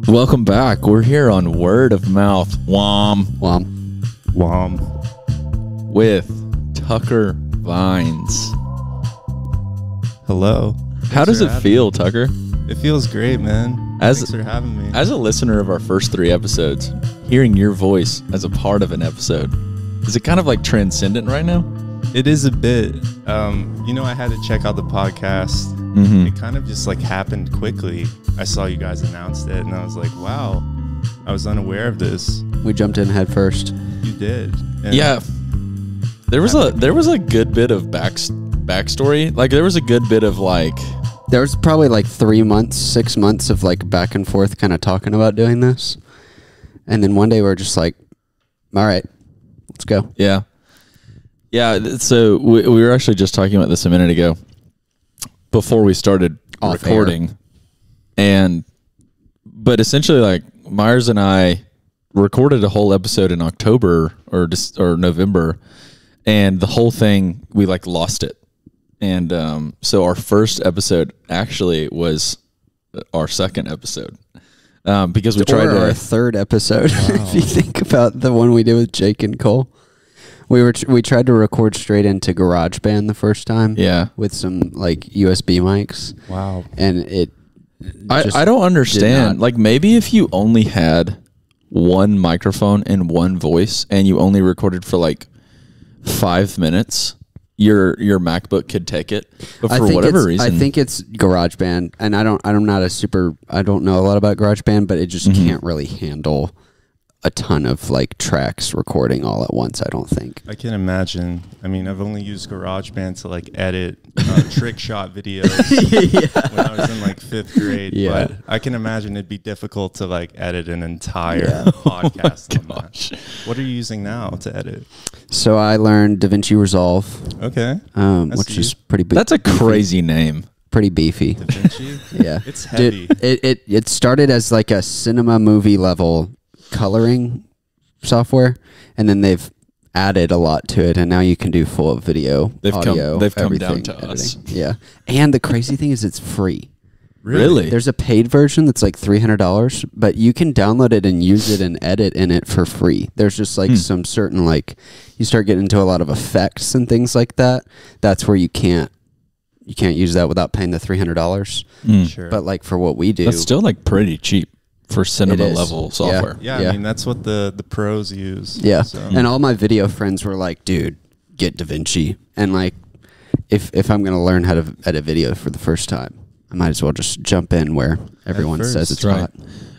Welcome back. We're here on Word of Mouth. Wom. With Tucker Vines. Hello. How does it feel, Tucker? It feels great, man. Thanks for having me. As a listener of our first 3 episodes, hearing your voice as a part of an episode, is it kind of like transcendent right now? It is a bit. I had to check out the podcast. Mm-hmm. It kind of just like happened quickly. I saw you guys announced it, and I was like, wow, I was unaware of this. We jumped in head first. You did. And Yeah. There was a good bit of backstory. Like, there was a good bit of like... There was probably like 6 months of like back and forth kind of talking about doing this. And then one day we were just like, all right, let's go. Yeah. Yeah, so we were actually just talking about this a minute ago before we started recording. But essentially, like, Myres and I recorded a whole episode in October or November, and the whole thing, we like lost it. And so our first episode actually was our second episode. Because we tried our third episode. If you think about the one we did with Jake and Cole. We tried to record straight into GarageBand the first time. Yeah. With some like USB mics. Wow. And it I don't understand. Like, maybe if you only had one microphone and one voice and you only recorded for like 5 minutes, your MacBook could take it. But for whatever reason, I think it's GarageBand, and I don't know a lot about GarageBand, but it just can't really handle a ton of like tracks recording all at once. I don't think. I can imagine. I mean, I've only used GarageBand to like edit trick shot videos when I was in like 5th grade. Yeah. But I can imagine it'd be difficult to like edit an entire podcast on that. What are you using now to edit? So I learned DaVinci Resolve. Okay. Which is pretty big. that's a crazy name. Pretty beefy. DaVinci? Yeah. It's heavy. Dude, it started as like a cinema movie level coloring software, and then they've added a lot to it, and now you can do full video, audio. They've come everything, down to editing. us. Yeah. And the crazy thing is it's free. Really? There's a paid version that's like $300, but you can download it and use it and edit in it for free. There's just like some certain, like, you start getting into a lot of effects and things like that. That's where you can't use that without paying the $300. Sure. But like for what we do, That's still like pretty cheap for cinema It is. level software. Yeah, I mean, that's what the pros use. yeah. So. And all my video friends were like, dude, get DaVinci. And like, if I'm going to learn how to edit video for the first time, I might as well just jump in where everyone says it's right.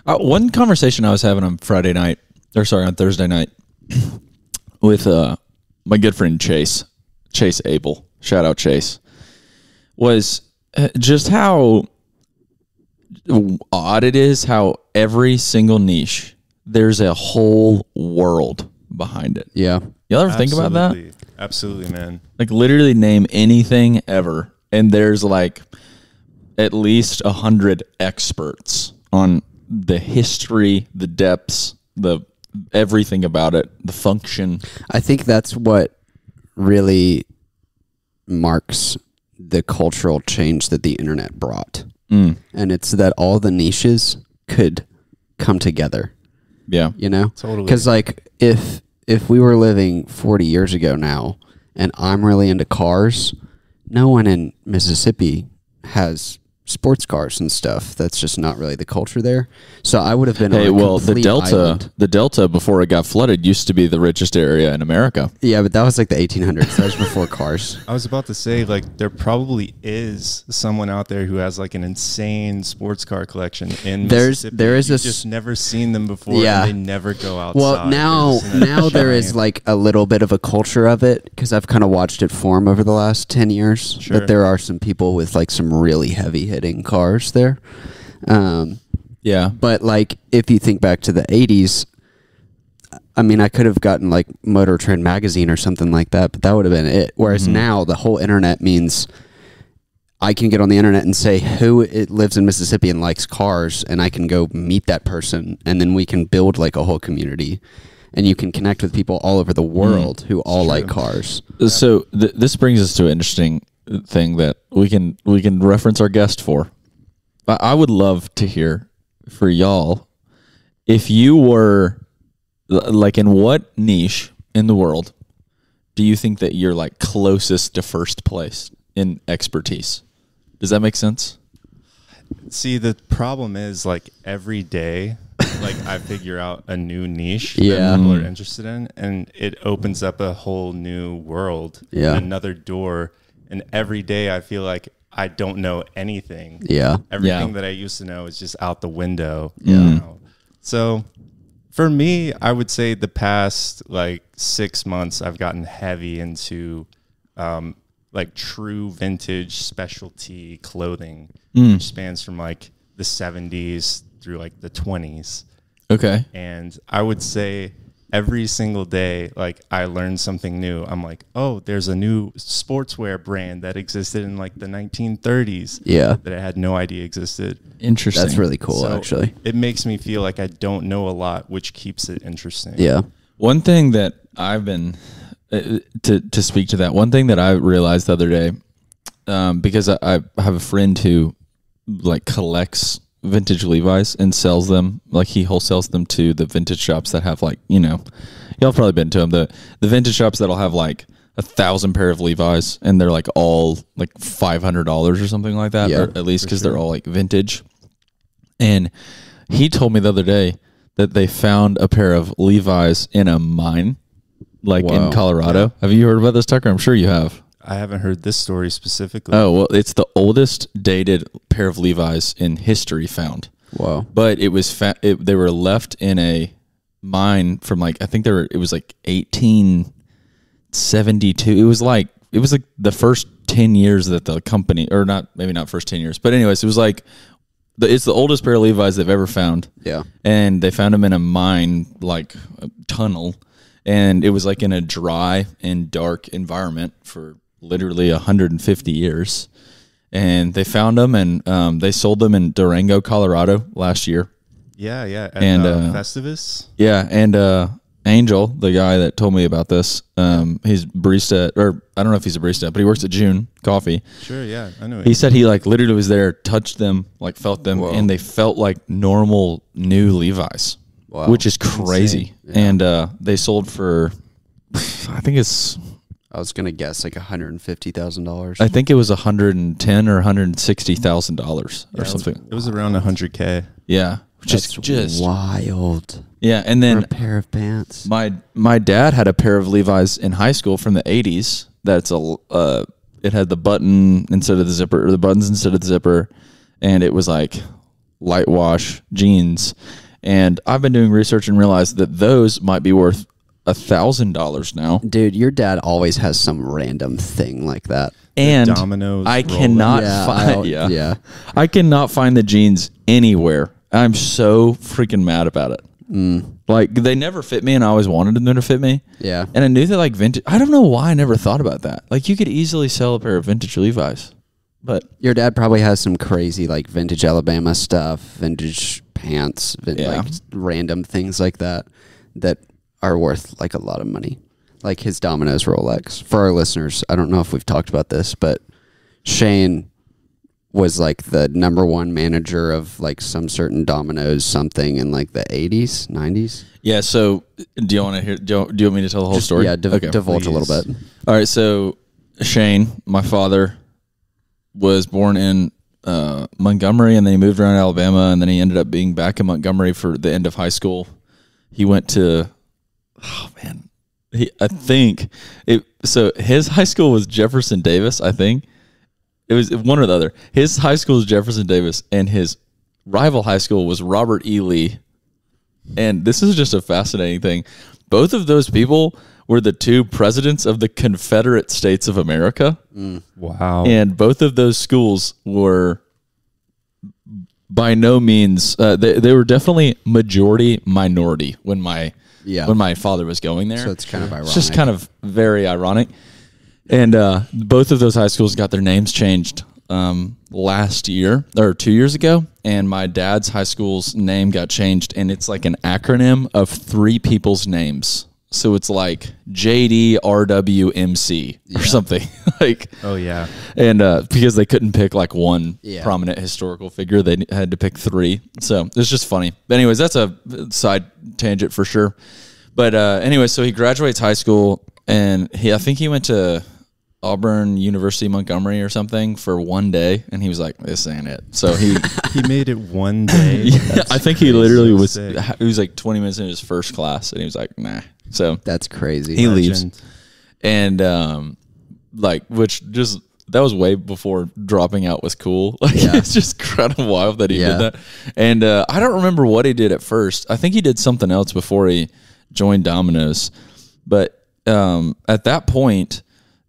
hot. One conversation I was having on Thursday night with my good friend Chase Abel, shout out Chase, was just how odd it is how every single niche, there's a whole world behind it. Yeah. Y'all ever think about that? Absolutely, man. Like, literally name anything ever, and there's like at least 100 experts on the history, the depths, the everything about it, the function. I think that's what really marks the cultural change that the internet brought. And it's that all the niches could come together. Yeah. You know? Totally. Because like if we were living 40 years ago now and I'm really into cars, no one in Mississippi has sports cars and stuff. That's just not really the culture there. So I would have been the Delta before it got flooded used to be the richest area in America. Yeah, but that was like the 1800s. That was before cars. I was about to say, like, there probably is someone out there who has like an insane sports car collection in Mississippi. You've just never seen them before. Yeah. And they never go outside. Well, now there is like a little bit of a culture of it because I've kind of watched it form over the last 10 years. Sure. That there are some people with like some really heavy hitting cars there. Yeah. But like if you think back to the 80s, I mean, I could have gotten like Motor Trend magazine or something like that, but that would have been it. Whereas now the whole internet means I can get on the internet and say who it lives in Mississippi and likes cars, and I can go meet that person, and then we can build like a whole community. And you can connect with people all over the world who all like cars. So this brings us to an interesting thing that we can reference our guest for. I would love to hear for y'all if you were like in what niche in the world do you think that you're like closest to first place in expertise? Does that make sense? See, the problem is like every day, like I figure out a new niche Yeah. that people are interested in, and it opens up a whole new world, Yeah. and another door. And every day I feel like I don't know anything. Yeah. Everything that I used to know is just out the window. Yeah. So for me, I would say the past like 6 months, I've gotten heavy into like true vintage specialty clothing, which spans from like the 70s through like the 20s. Okay. And I would say every single day, like I learned something new. I'm like, oh, there's a new sportswear brand that existed in like the 1930s. Yeah. That I had no idea existed. Interesting. That's really cool, So actually. it makes me feel like I don't know a lot, which keeps it interesting. Yeah. One thing that I've been to speak to that. One thing that I realized the other day, because I have a friend who like collects vintage Levi's and sells them. Like he wholesales them to the vintage shops that have like, you know, y'all have probably been to them. The vintage shops that'll have like 1,000 pair of Levi's and they're like all like $500 or something like that, Yeah, or at least because they're all like vintage. And he told me the other day that they found a pair of Levi's in a mine, like in Colorado. Yeah. Have you heard about this, Tucker? I'm sure you have. I haven't heard this story specifically. Oh, well, it's the oldest dated pair of Levi's in history found. Wow. But it was they were left in a mine from like, I think it was like 1872. It was like the first 10 years that the company, or not, maybe not first 10 years, but anyways, it was like, it's the oldest pair of Levi's they've ever found. Yeah. And they found them in a mine, like a tunnel. And it was like in a dry and dark environment for literally 150 years. And they found them and they sold them in Durango, Colorado last year. Yeah. At And, Festivus. Yeah. And Angel, the guy that told me about this, he's barista, or I don't know if he's a barista, but he works at June Coffee. Sure, yeah, I know. He said he like literally was there, touched them, like felt them, and they felt like normal new Levi's, which is crazy. Yeah. And they sold for, I think it's, I was gonna guess like $150,000. I think it was $110,000 or $160,000 or something. It was around $100K. Yeah, which is just wild. Yeah, and then for a pair of pants. My dad had a pair of Levi's in high school from the 80s. That's it had the button instead of the zipper, or the buttons instead of the zipper, and it was like light wash jeans. And I've been doing research and realized that those might be worth $1,000 now. Dude, your dad always has some random thing like that. And Domino's, I cannot find I cannot find the jeans anywhere. I'm so freaking mad about it. Like they never fit me, and I always wanted them to fit me. Yeah. And I knew that like vintage, I don't know why I never thought about that. Like you could easily sell a pair of vintage Levi's, but your dad probably has some crazy like vintage Alabama stuff, vintage pants, like random things like that are worth like a lot of money. Like his Domino's Rolex. For our listeners, I don't know if we've talked about this, but Shane was like the number one manager of like some certain Domino's something in like the 80s, 90s. Yeah, so do you want to hear, do you want me to tell the whole story? Yeah, divulge a little bit. All right, so Shane, my father, was born in Montgomery, and then he moved around Alabama, and then he ended up being back in Montgomery for the end of high school. He went to, so his high school was Jefferson Davis, I think. It was one or the other. His high school was Jefferson Davis, and his rival high school was Robert E. Lee. And this is just a fascinating thing. Both of those people were the two presidents of the Confederate States of America. Wow. And both of those schools were by no means, they were definitely majority minority when my father was going there. So it's kind of ironic. It's just kind of very ironic. And both of those high schools got their names changed last year or 2 years ago. And my dad's high school's name got changed, and it's like an acronym of three people's names. So it's like JDRWMC or something. Like, Oh yeah. and because they couldn't pick like one Yeah. prominent historical figure, they had to pick 3. So it's just funny. But anyways, that's a side tangent for sure. But anyway, so he graduates high school, and I think he went to Auburn University Montgomery or something for one day, and he was like, "This ain't it." So he made it one day. yeah, I think he literally was. sick. He was like 20 minutes in his first class, and he was like, "Nah." So That's crazy. he leaves, Legend. and like, which just that was way before dropping out was cool. Like, Yeah. it's just kind of wild that he Yeah. did that. And I don't remember what he did at first. I think he did something else before he joined Domino's. But at that point,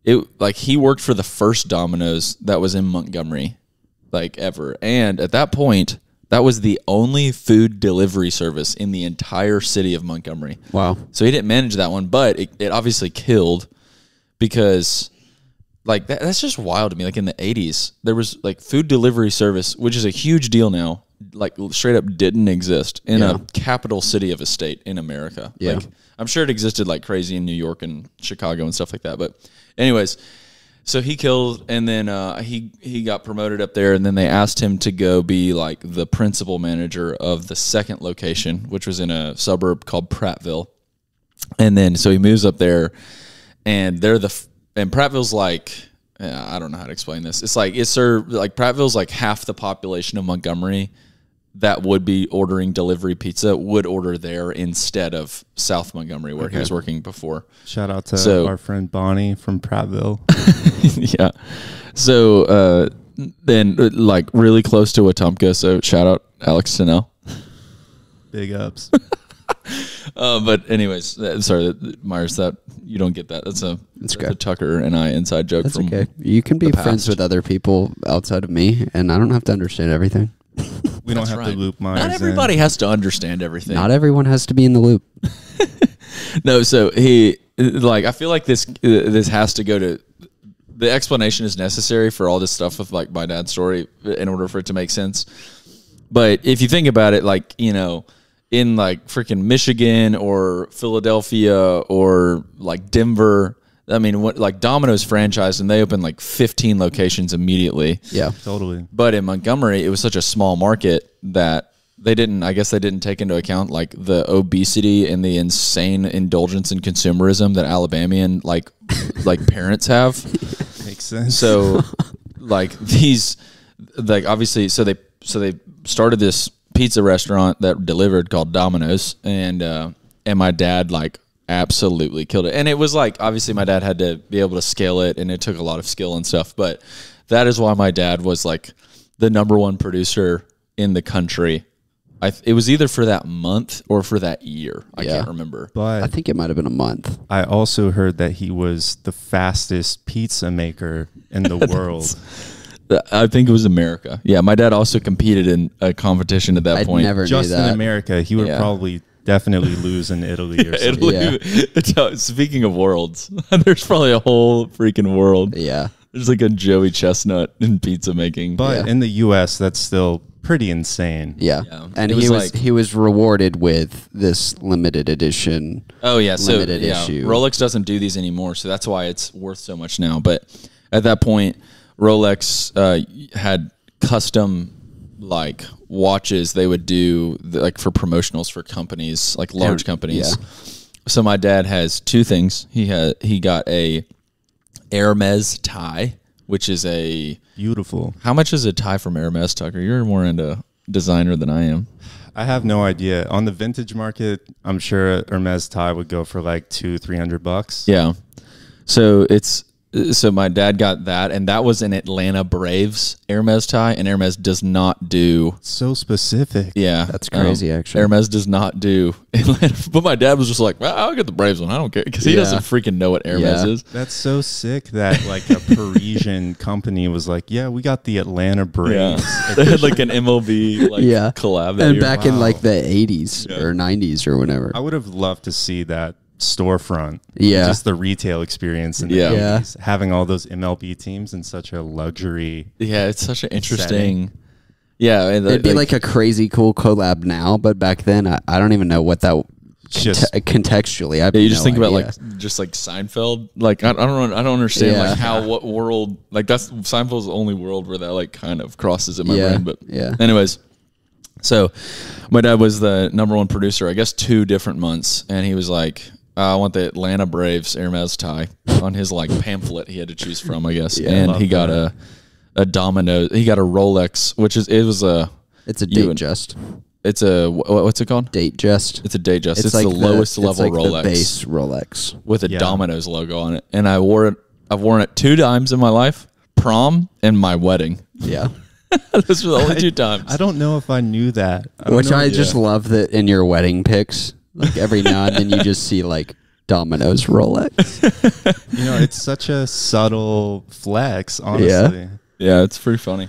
he worked for the first Domino's that was in Montgomery, like ever. And at that point, that was the only food delivery service in the entire city of Montgomery. Wow. So he didn't manage that one, but it obviously killed because like that's just wild to me. Like in the 80s, there was like food delivery service, which is a huge deal now, like straight up didn't exist in a capital city of a state in America. Yeah. Like I'm sure it existed like crazy in New York and Chicago and stuff like that. But anyways, so he killed, and then he got promoted up there, and then they asked him to go be like the principal manager of the second location, which was in a suburb called Prattville. And then so he moves up there, and and Prattville's like, I don't know how to explain this. It's like Prattville's like half the population of Montgomery that would be ordering delivery pizza would order there instead of South Montgomery where he was working before. Shout out to our friend Bonnie from Prattville. Yeah. So then like really close to Wetumpka. So shout out Alex Snell. Big ups. But anyways, sorry, Myres, that you don't get that. That's a Tucker and I inside joke. That's from okay. You can be the friends past. with other people outside of me, and I don't have to understand everything. We don't have right. to loop Myres Not everybody has to understand everything. Not everyone has to be in the loop. No, so he like I feel like this has to go to the explanation is necessary for all this stuff with like my dad's story in order for it to make sense. But if you think about it, like, you know, in like freaking Michigan or Philadelphia or like Denver, I mean, like Domino's franchise, and they opened like 15 locations immediately. Yeah. Totally. But in Montgomery, it was such a small market that they didn't take into account like the obesity and the insane indulgence in consumerism that Alabamian like parents have. Makes sense. So like these, like obviously, so they started this pizza restaurant that delivered called Domino's, and my dad like absolutely killed it. And it was like, obviously my dad had to be able to scale it, and it took a lot of skill and stuff, but that is why my dad was like the #1 producer in the country. It was either for that month or for that year. I can't remember. But I think it might have been a month. I also heard that he was the fastest pizza maker in the world. I think it was America. Yeah, my dad also competed in a competition at that I point. never knew Just in that. America, he would probably definitely lose in Italy or something. Italy. Speaking of worlds, there's probably a whole freaking world. Yeah. There's like a Joey Chestnut in pizza making. But in the U.S., that's still pretty insane. Yeah. Yeah. And It he was was like- he was rewarded with this limited edition. Oh yeah, so limited yeah, issue. Rolex doesn't do these anymore, so that's why it's worth so much now. But at that point, Rolex had custom like watches they would do like for promotionals for companies, like large companies. Yeah. So my dad has two things. He got a Hermes tie, which is a Beautiful. how much is a tie from Hermes, Tucker? You're more into designer than I am. I have no idea. On the vintage market, I'm sure a Hermes tie would go for like $200-300. Yeah. So my dad got that, and that was an Atlanta Braves Hermes tie, and Hermes does not do. So specific. Yeah, That's crazy, actually. Hermes does not do Atlanta, but my dad was just like, well, I'll get the Braves one. I don't care, because he doesn't freaking know what Hermes is. That's so sick that like a Parisian company was like, yeah, we got the Atlanta Braves. Yeah. They had like an MLB like collab that And year. back in like the 80s or 90s or whenever. I would have loved to see that storefront. Yeah. Just the retail experience in the Yeah. 80s. Having all those MLB teams in such a luxury. Yeah, it's such an interesting. Yeah, and It'd be like a crazy cool collab now, but back then I don't even know what that just contextually. I Yeah, you just think about like Seinfeld. Like I don't understand like what world like that's Seinfeld's the only world where that like kind of crosses in my brain. But anyways, so my dad was the #1 producer, I guess 2 different months, and he was like, I want the Atlanta Braves Hermes tie on his like pamphlet he had to choose from, I guess. And he got a Domino. He got a Rolex, it's a Datejust. It's a what's it called? Datejust. It's a Datejust. It's like the lowest level like Rolex. The base Rolex with a Domino's logo on it. And I've worn it 2 times in my life, prom and my wedding. Yeah. Those were the only 2 times. I don't know if I knew that. I just love that in your wedding pics, like every now and then you just see like Domino's Rolex. It's such a subtle flex, honestly. Yeah, it's pretty funny.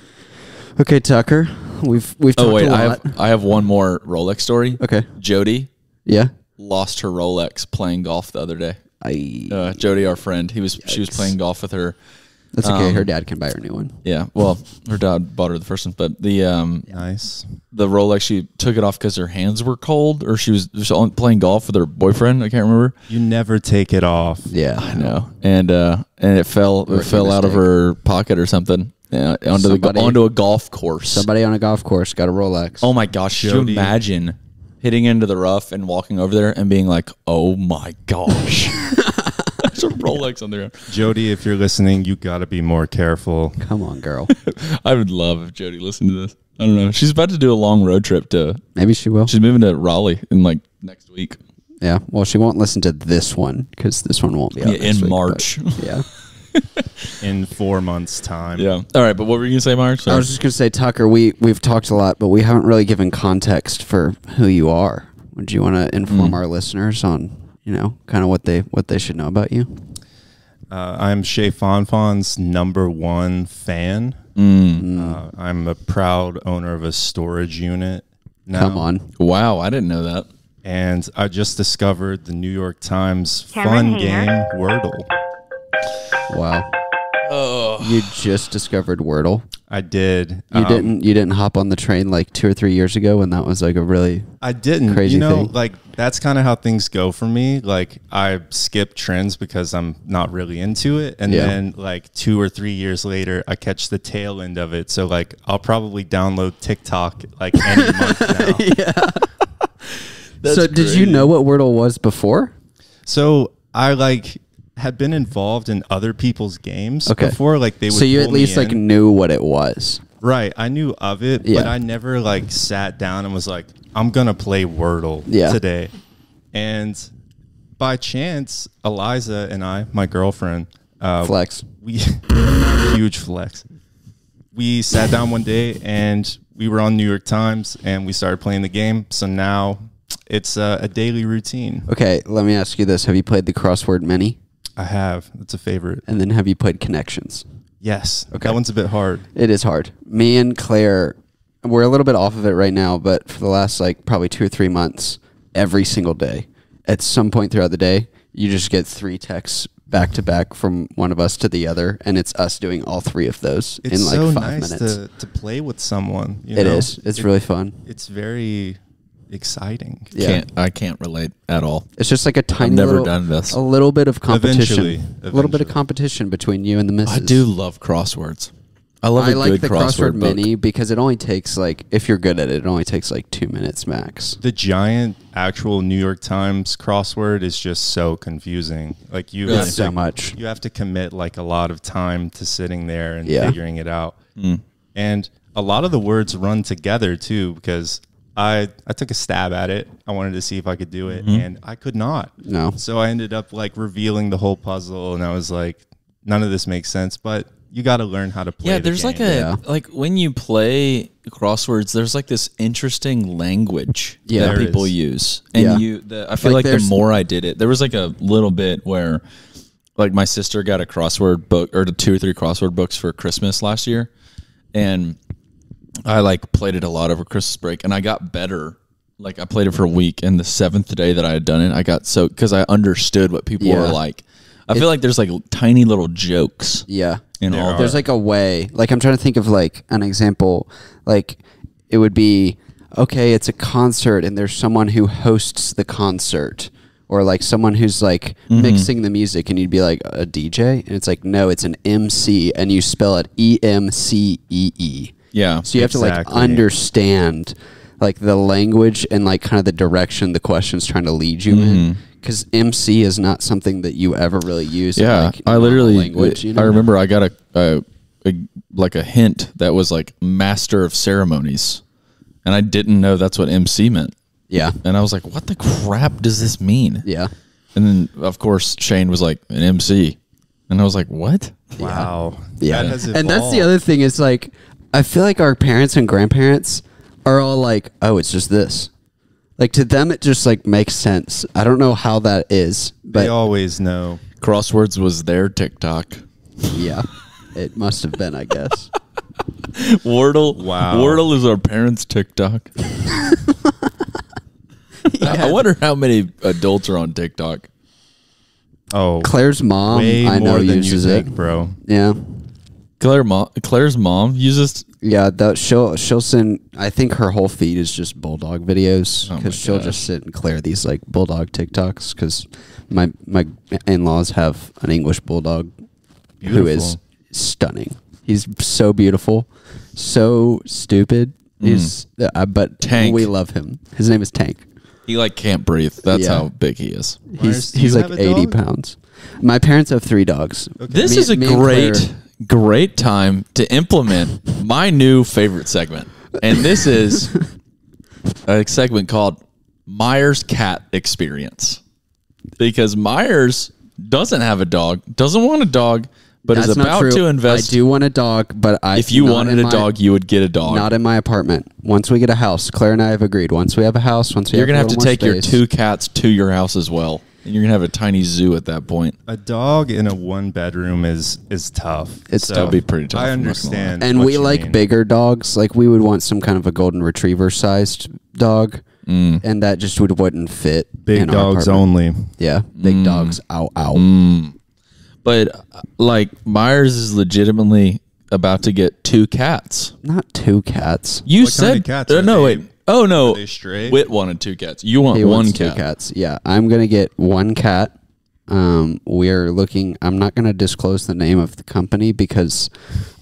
Okay, Tucker, we've talked a lot. I have one more Rolex story. Okay. Jody Yeah. lost her Rolex playing golf the other day. Jody, our friend, she was playing golf with her. That's okay. Her dad can buy her a new one. Yeah. Well, her dad bought her the first one, but the nice. The Rolex, she took it off because her hands were cold, or she was playing golf with her boyfriend. I can't remember. You never take it off. Yeah, I know. And it fell out of her pocket or something. Yeah, onto a golf course. Somebody on a golf course got a Rolex. Oh my gosh! Could you imagine hitting into the rough and walking over there and being like, "Oh my gosh!" There's a Rolex on the ground. Jody, if you're listening, you got to be more careful. Come on, girl. I would love if Jody listened to this. I don't know. She's about to do a long road trip Maybe she will. She's moving to Raleigh in like next week. Yeah. Well, she won't listen to this one because this one won't be out in March. Yeah. In 4 months' time. Yeah. All right. But what were you gonna say, Myres? I was just gonna say, Tucker. We've talked a lot, but we haven't really given context for who you are. Would you want to inform our listeners on kind of what they should know about you? I'm Shay Fonfon's #1 fan. I'm a proud owner of a storage unit now. Come on. Wow, I didn't know that. And I just discovered the New York Times fun game, Wordle. Wow. Oh. You just discovered Wordle? I did. You didn't hop on the train like 2 or 3 years ago when that was like a really crazy thing? Like that's kind of how things go for me. Like I skip trends because I'm not really into it. And then like 2 or 3 years later, I catch the tail end of it. So like I'll probably download TikTok like any month now. Yeah. So did you know what Wordle was before? So I had been involved in other people's games before. Like they would. So you at least like knew what it was. Right. I knew of it, but I never like sat down and was like, I'm going to play Wordle today. And by chance, Eliza and I, my girlfriend, flex. Huge flex. We sat down one day and we were on New York Times and we started playing the game. So now it's a daily routine. Okay. Let me ask you this. Have you played the crossword mini? I have. It's a favorite. And then have you played Connections? Yes. Okay. That one's a bit hard. It is hard. Me and Claire, we're a little bit off of it right now, but for the last like probably 2 or 3 months, every single day, at some point throughout the day, you just get 3 texts back to back from one of us to the other, and it's us doing all 3 of those in like so 5 nice minutes. to play with someone. It is. It's really fun. It's very exciting. Yeah. I can't relate at all. It's just like a tiny I've never little, done this. a little bit of competition. Eventually. A little bit of competition between you and the missus. I do love crosswords. I love a like good the crossword book. mini because it only takes like, if you're good at it, it only takes like 2 minutes max. The giant actual New York Times crossword is just so confusing. Like you have so much. You have to commit like a lot of time to sitting there and figuring it out. And a lot of the words run together too, because I took a stab at it. I wanted to see if I could do it, and I could not. No. So I ended up like revealing the whole puzzle, and I was like, none of this makes sense, but you got to learn how to play. Yeah, there's like when you play crosswords, there's like this interesting language that people use, and I feel like the more I did it, there was like a little bit where, like my sister got a crossword book or 2 or 3 crossword books for Christmas last year, and I like played it a lot over Christmas break, and I got better. Like I played it for a week, and the 7th day that I had done it, I got because I understood what people were like. I feel like there's like tiny little jokes. Yeah. In all there's like a way. Like I'm trying to think of like an example. Like it would be, okay, it's a concert and there's someone who hosts the concert, or like someone who's like mixing the music, and you'd be like, a DJ? And it's like, no, it's an MC, and you spell it EMCEE. Yeah. So you have to like understand like the language and like kind of the direction the question's trying to lead you in. Because MC is not something that you ever really use. Yeah, in, like, I literally, language, you know? I remember I got a hint that was like Master of Ceremonies, and I didn't know that's what MC meant. Yeah. And I was like, what the crap does this mean? Yeah. And then, of course, Shane was like, an MC. And I was like, what? Wow. Yeah. That has And that's the evolved. other thing is like, I feel like our parents and grandparents are all like, oh, it's just this. Like to them, it just like makes sense. I don't know how that is, but They always know. Crosswords was their TikTok. yeah, it must have been, I guess. Wordle. Wow. Wordle is our parents' TikTok. I wonder how many adults are on TikTok. Oh, Claire's mom, way I know, more than uses you it. think, bro. Yeah. Claire's mom uses. Yeah, she'll send. I think her whole feed is just bulldog videos, because she'll just sit and clear these like bulldog TikToks. Because my in-laws have an English bulldog who is stunning. He's so beautiful, so stupid. He's but Tank. we love him. His name is Tank. He like can't breathe. That's Yeah. how big he is. Myres, do He's you like have a 80 dog? pounds. My parents have 3 dogs. This Me- is a me and Claire- great time to implement my new favorite segment. And this is a segment called Myres Cat Experience. Because Myres doesn't have a dog, doesn't want a dog, but That's is not about true. to invest. I do want a dog, but If you wanted a dog, you would get a dog. not in my apartment. Once we get a house, Claire and I have agreed. Once we have a house, once we You're going to have to a little more take your space- 2 cats to your house as well. And you're going to have a tiny zoo at that point. A dog in a 1-bedroom is tough. That'd be pretty tough, I I'm not gonna lie. understand. And what we you like mean. bigger dogs. Like we would want some kind of a golden retriever sized dog, and that just wouldn't fit. big in our dogs apartment. only. Yeah, big dogs. Ow, ow. But like Myres is legitimately about to get 2 cats. Not 2 cats. You What said kind of cats are no, they? wait. Oh no. Are they stray? Whit wanted 2 cats. You want He one wants cat. 2 cats. Yeah, I'm gonna get 1 cat. We're looking. I'm not gonna disclose the name of the company because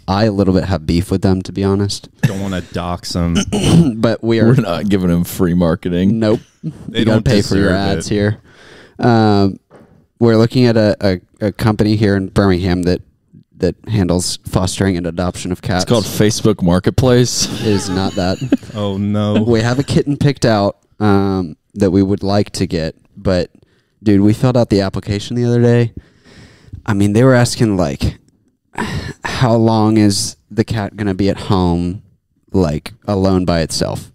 I a little bit have beef with them, to be honest. Don't want to dox them. But we are. We're not giving him free marketing. Nope. They You gotta don't pay for your deserve ads it. here. We're looking at a company here in Birmingham that handles fostering and adoption of cats. It's called Facebook Marketplace. It is not that. Oh no. We have a kitten picked out that we would like to get, but dude, we filled out the application the other day. I mean, they were asking like, how long is the cat gonna be at home, like alone by itself?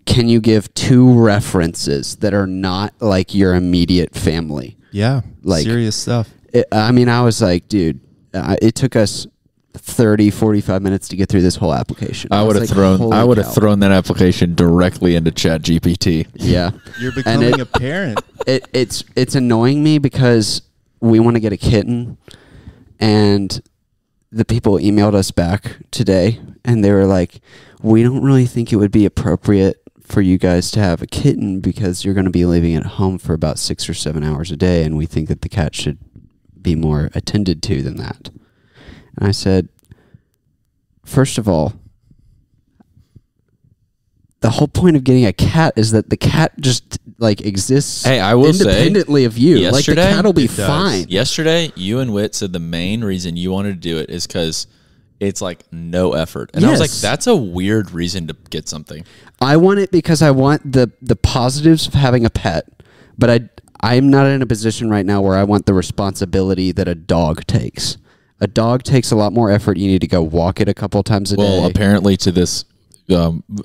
Can you give 2 references that are not like your immediate family? Yeah. Like- serious stuff. I mean, I was like, dude, it took us 30-45 minutes to get through this whole application. I would was have like, thrown holy cow. thrown that application directly into ChatGPT. Yeah. You're becoming it- a parent. It's annoying me because we want to get a kitten, and the people emailed us back today and they were like, we don't really think it would be appropriate for you guys to have a kitten because you're going to be leaving it at home for about 6 or 7 hours a day, and we think that the cat should be more attended to than that. And I said, first of all, the whole point of getting a cat is that the cat just like exists Hey, I will say, independently of you. Like the yesterday, cat will be it does. fine. Yesterday, you and Whit said the main reason you wanted to do it is because it's like no effort. And I was like, Yes. that's a weird reason to get something. I want it because I want the positives of having a pet, but I'm not in a position right now where I want the responsibility that a dog takes. A dog takes a lot more effort. You need to go walk it a couple times a Well, day. apparently to this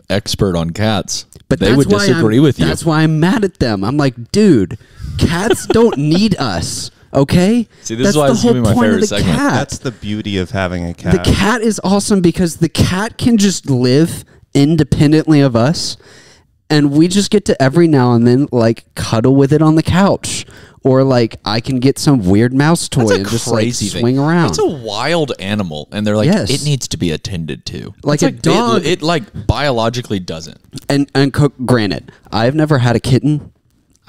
expert on cats, But they that's would why disagree with you. That's why I'm mad at them. I'm like, dude, cats don't need us. Okay. See, this is That's why the it's gonna be whole my point of favorite the segment. cat. That's the beauty of having a The cat. cat is awesome because the cat can just live independently of us, And we just get to every now and then like cuddle with it on the couch, or like I can get some weird mouse toy and just like swing around. It's a wild animal, and they're like, Yes. it needs to be attended to. Like it's a dog. It like biologically doesn't. And granted, I've never had a kitten.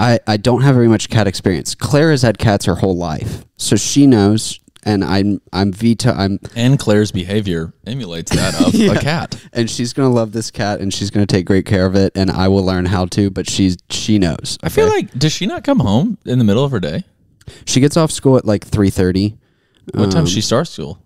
I don't have very much cat experience. Claire has had cats her whole life, so she knows. And I'm And Claire's behavior emulates that of a cat. and she's gonna love this cat, and she's gonna take great care of it, and I will learn how to. But she knows. I feel like, does she not come home in the middle of her day? She gets off school at like 3:30. What time does she start school?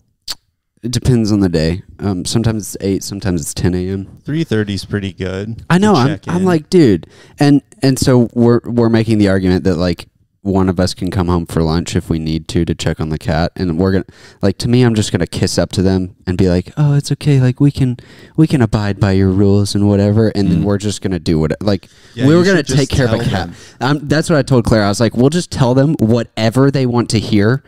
It depends on the day. Sometimes it's 8, sometimes it's 10 a.m. 3:30 is pretty good. I know. to I'm check in. like, dude, and so we're making the argument that like one of us can come home for lunch if we need to check on the cat, and we're gonna like, to me, I'm just gonna kiss up to them and be like, oh, it's okay, like we can abide by your rules and whatever, and then we're just gonna do what like Yeah, we were you gonna should just take care of a tell cat. them. That's what I told Claire. I was like, we'll just tell them whatever they want to hear.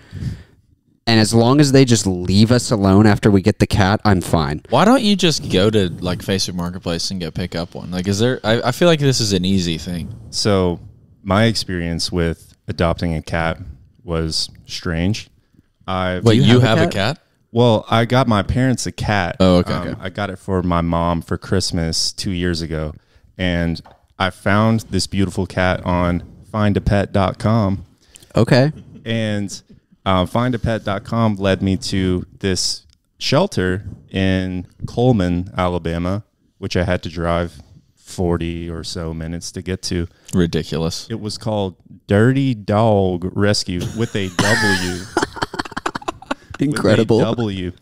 And as long as they just leave us alone after we get the cat, I'm fine. Why don't you just go to like Facebook Marketplace and go pick up one? Like, is there? I feel like this is an easy thing. So my experience with adopting a cat was strange. Wait, you have a cat? Well, I got my parents a cat. Oh, okay. I got it for my mom for Christmas 2 years ago. And I found this beautiful cat on findapet.com. Okay. And findapet.com led me to this shelter in Coleman, Alabama, which I had to drive 40 or so minutes to get to. Ridiculous. It was called Dirty Dog Rescue with a W. Incredible. With a W.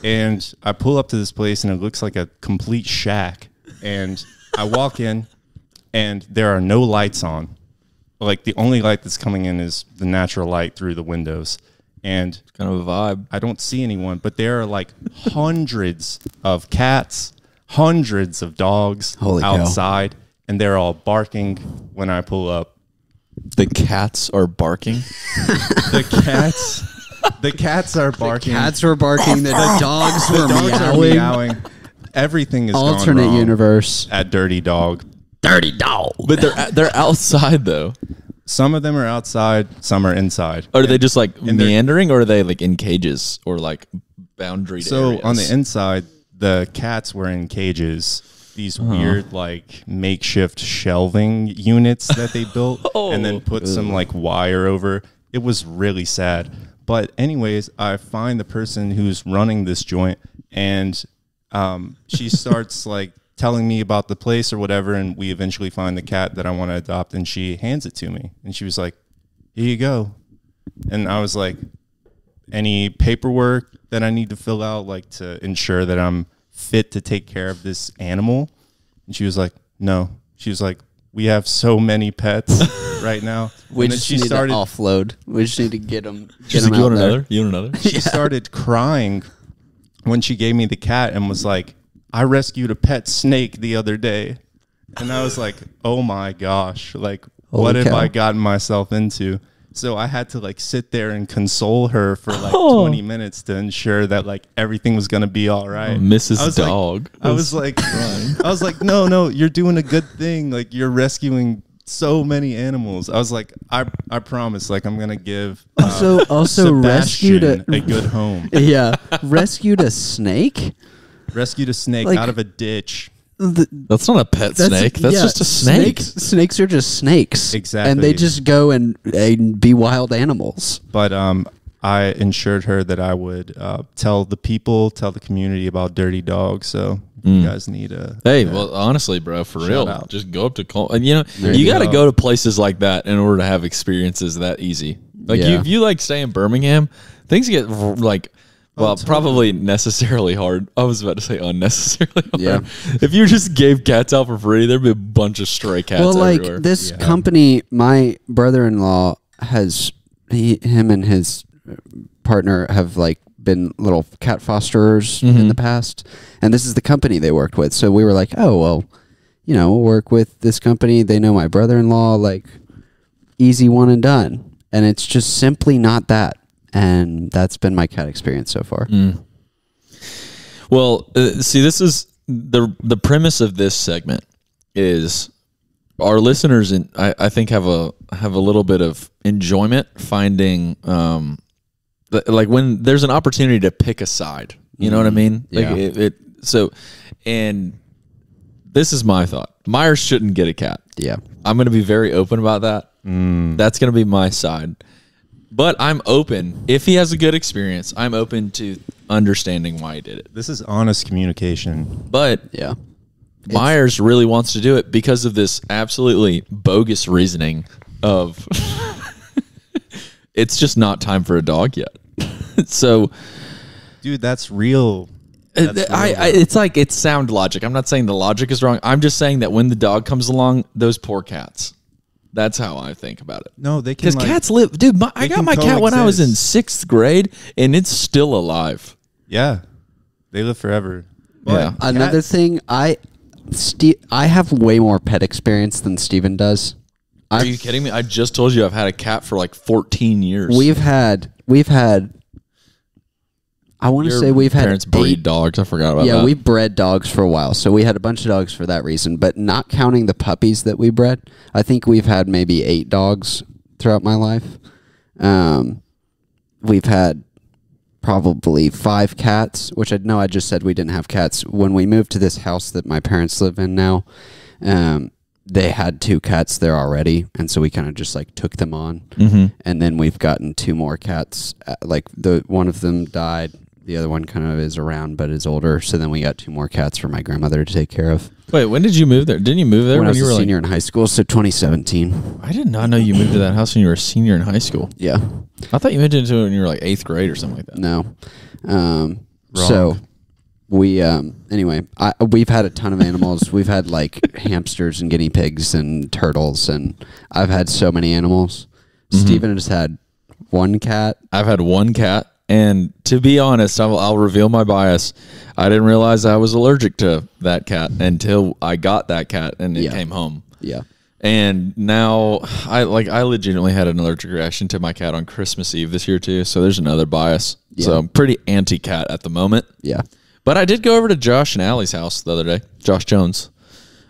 And I pull up to this place and it looks like a complete shack. And I walk in and there are no lights on. Like the only light that's coming in is the natural light through the windows. And Kind of a vibe. I don't see anyone, but there are like hundreds of cats, hundreds of dogs Holy cow. outside, and they're all barking when I pull up. The cats are barking. The cats are barking. Cats were barking. The dogs were Dogs are meowing. meowing. Everything is gone Alternate wrong universe. at Dirty Dog. Dirty dog. But they're outside though. Some of them are outside, some are inside. Or are they just like they're- meandering, or are they like in cages or like boundaried So areas? on the inside, the cats were in cages. These weird like makeshift shelving units that they built and then put some like wire over. It was really sad. But anyways, I find the person who's running this joint and she starts like telling me about the place or whatever, and we eventually find the cat that I want to adopt, and she hands it to me. And she was like, here you go. And I was like, any paperwork that I need to fill out, like to ensure that I'm fit to take care of this animal? And she was like, no. She was like, we have so many pets right now. We And then just need to offload. We just need to get them. She's like, you want another? You want another? She started crying when she gave me the cat and was like, I rescued a pet snake the other day. And I was like, oh my gosh, like, what have cow. I gotten myself into? So I had to like sit there and console her for like 20 minutes to ensure that like everything was going to be all right. Mrs. I was Dog. I was like, no, you're doing a good thing. Like you're rescuing so many animals. I was like, I promise, like I'm going to give Also rescued a good home. Yeah, rescued a snake. Rescued a snake Like- out of a ditch. That's not a pet snake. That's yeah, just a snake. Snakes are just snakes. Exactly. And they just go and be wild animals. But I assured her that I would tell the community about Dirty Dog. So if you guys need a Hey, well, honestly, bro, for real, out. just go up to and you you got to go. go to places like that in order to have experiences that easy. Like Yeah. if you like stay in Birmingham, things get like. Well, totally. probably necessarily hard. I was about to say unnecessarily hard. Yeah. If you just gave cats out for free, there'd be a bunch of stray cats Well, like everywhere. this company, my brother-in-law him and his partner have like been little cat fosterers in the past, and this is the company they worked with. So we were like, oh well, we'll work with this company. They know my brother-in-law, like easy one and done. And it's just simply not that. And that's been my cat experience so far. Well, see, this is the premise of this segment is our listeners, and I think have a little bit of enjoyment finding, like when there's an opportunity to pick a side. You know what I mean? Like Yeah. So, and this is my thought. Myres shouldn't get a cat. Yeah. I'm going to be very open about that. That's going to be my side. But I'm open. If he has a good experience, I'm open to understanding why he did it. This is honest communication. But Yeah. Myres really wants to do it because of this absolutely bogus reasoning of it's just not time for a dog yet. So, Dude, that's real. it's like it's sound logic. I'm not saying the logic is wrong. I'm just saying that when the dog comes along, those poor cats. That's how I think about it. No, they can. Because cats live, dude. I got can my cat when I was in coexist. 6th grade, and it's still alive. Yeah, they live forever. But Yeah. Another thing, I have way more pet experience than Steven does. Are you kidding me? I just told you I've had a cat for like 14 years. We've had. I want to say we've had parents breed 8 dogs. I forgot about that. Yeah, we bred dogs for a while, so we had a bunch of dogs for that reason. But not counting the puppies that we bred, I think we've had maybe 8 dogs throughout my life. We've had probably 5 cats, which I know I just said we didn't have cats. When we moved to this house that my parents live in now, they had 2 cats there already, and so we kind of just like took them on. And then we've gotten 2 more cats. Like one of them died. The other one kind of is around, but is older. So then we got 2 more cats for my grandmother to take care of. Wait, when did you move there? Didn't you move there When I was you a were senior in high school, so 2017. I did not know you moved to that house when you were a senior in high school. Yeah. I thought you moved into it when you were like 8th grade or something like that. No. So we anyway, we've had a ton of animals. We've had like hamsters and guinea pigs and turtles, and I've had so many animals. Steven has had 1 cat. I've had 1 cat. And to be honest, I'll reveal my bias. I didn't realize I was allergic to that cat until I got that cat and it came home. Yeah. And now I legitimately had an allergic reaction to my cat on Christmas Eve this year too. So there's another bias. Yeah. So I'm pretty anti-cat at the moment. Yeah. But I did go over to Josh and Allie's house the other day, Josh Jones,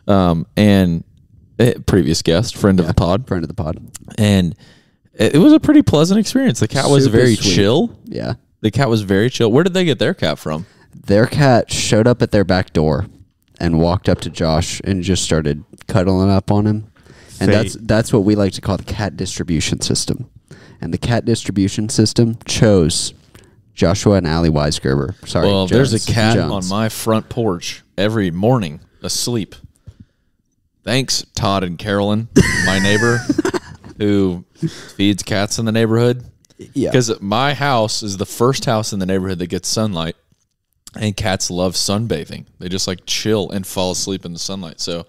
and previous guest, friend of the pod. And it was a pretty pleasant experience. The cat was Super very sweet. chill. Yeah. The cat was very chill. Where did they get their cat from? Their cat showed up at their back door and walked up to Josh and just started cuddling up on him. And that's what we like to call the cat distribution system. And the cat distribution system chose Joshua and Allie Weisgerber. Sorry, Well, Jones. there's a cat Jones. on my front porch every morning asleep. Thanks, Todd and Carolyn, my neighbor, who feeds cats in the neighborhood. Yeah. Because my house is the first house in the neighborhood that gets sunlight, and cats love sunbathing. They just like chill and fall asleep in the sunlight. So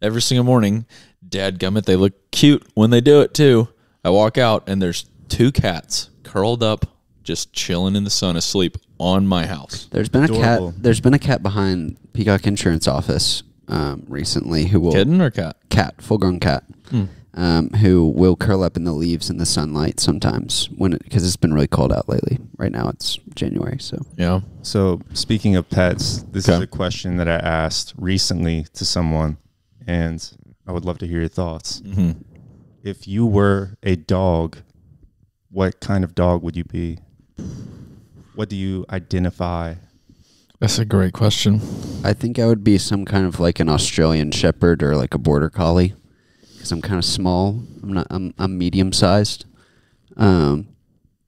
every single morning, dadgummit, they look cute when they do it too. I walk out and there's 2 cats curled up, just chilling in the sun, asleep on my house. There's been Adorable. a cat. There's been a cat behind Peacock Insurance office recently who will Kitten or cat? full-grown cat, who will curl up in the leaves in the sunlight sometimes because it's been really cold out lately. Right now it's January, so Yeah. So speaking of pets, this is a question that I asked recently to someone, and I would love to hear your thoughts. If you were a dog, what kind of dog would you be? What do you identify? That's a great question. I think I would be some kind of like an Australian Shepherd or like a Border Collie because I'm kind of small. I'm medium sized. Yeah,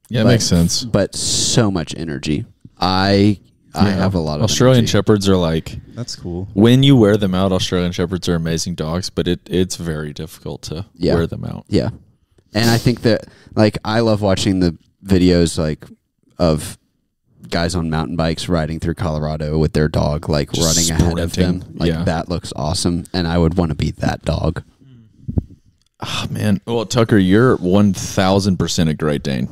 it makes sense. But so much energy. I have a lot of Australian energy. Shepherds are like, That's cool. when you wear them out, Australian Shepherds are amazing dogs, but it's very difficult to wear them out. Yeah. And I think that like I love watching the videos like of guys on mountain bikes riding through Colorado with their dog like Just running ahead of them. sprinting. Like Yeah. that looks awesome and I would want to be that dog. Oh, man. Well, Tucker, you're 1,000% a Great Dane.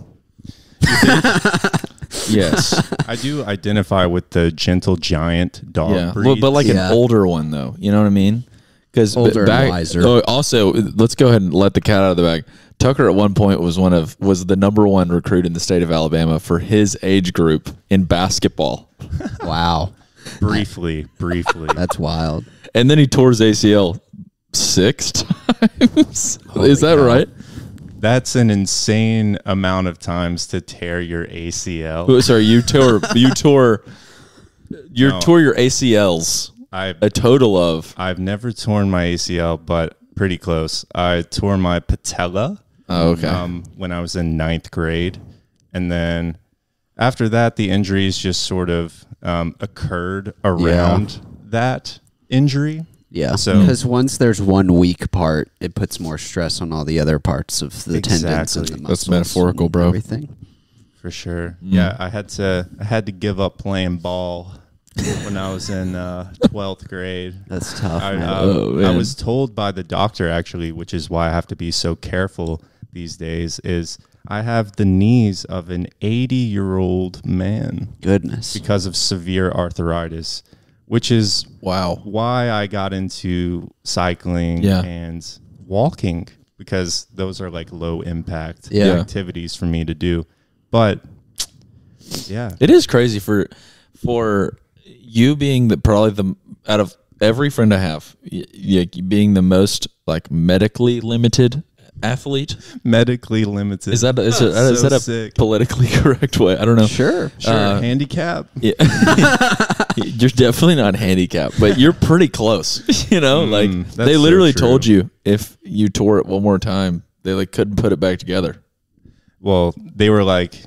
Yes. I do identify with the gentle giant dog Yeah. breed. Well, but like Yeah. an older one, though. You know what I mean? Because Older and wiser. Oh, also, let's go ahead and let the cat out of the bag. Tucker at one point was the number 1 recruit in the state of Alabama for his age group in basketball. Wow. briefly. That's wild. And then he tore his ACL 6 times. times. Is that right? That's an insane amount of times to tear your ACL. Oh, sorry, you tore your ACLs. A total of. I've never torn my ACL, but pretty close. I tore my patella. Oh, okay. When I was in 9th grade, and then after that, the injuries just sort of occurred around that injury. Yeah, so because once there's one weak part, it puts more stress on all the other parts of the tendons and the muscles. That's metaphorical, bro. Everything. For sure. Yeah, I had to give up playing ball when I was in 12th grade. That's tough, man. I was told by the doctor, actually, which is why I have to be so careful these days, is I have the knees of an 80-year-old man. Goodness. Because of severe arthritis, which is why I got into cycling and walking, because those are like low impact activities for me to do. But yeah, it is crazy for you being probably out of every friend I have, being the most like medically limited athlete. Medically limited. Is that a sick. Politically correct way? I don't know. Sure. Handicap. Yeah. You're definitely not handicapped, but you're pretty close. You know, like they literally told you if you tore it one more time, they like couldn't put it back together. Well, they were like,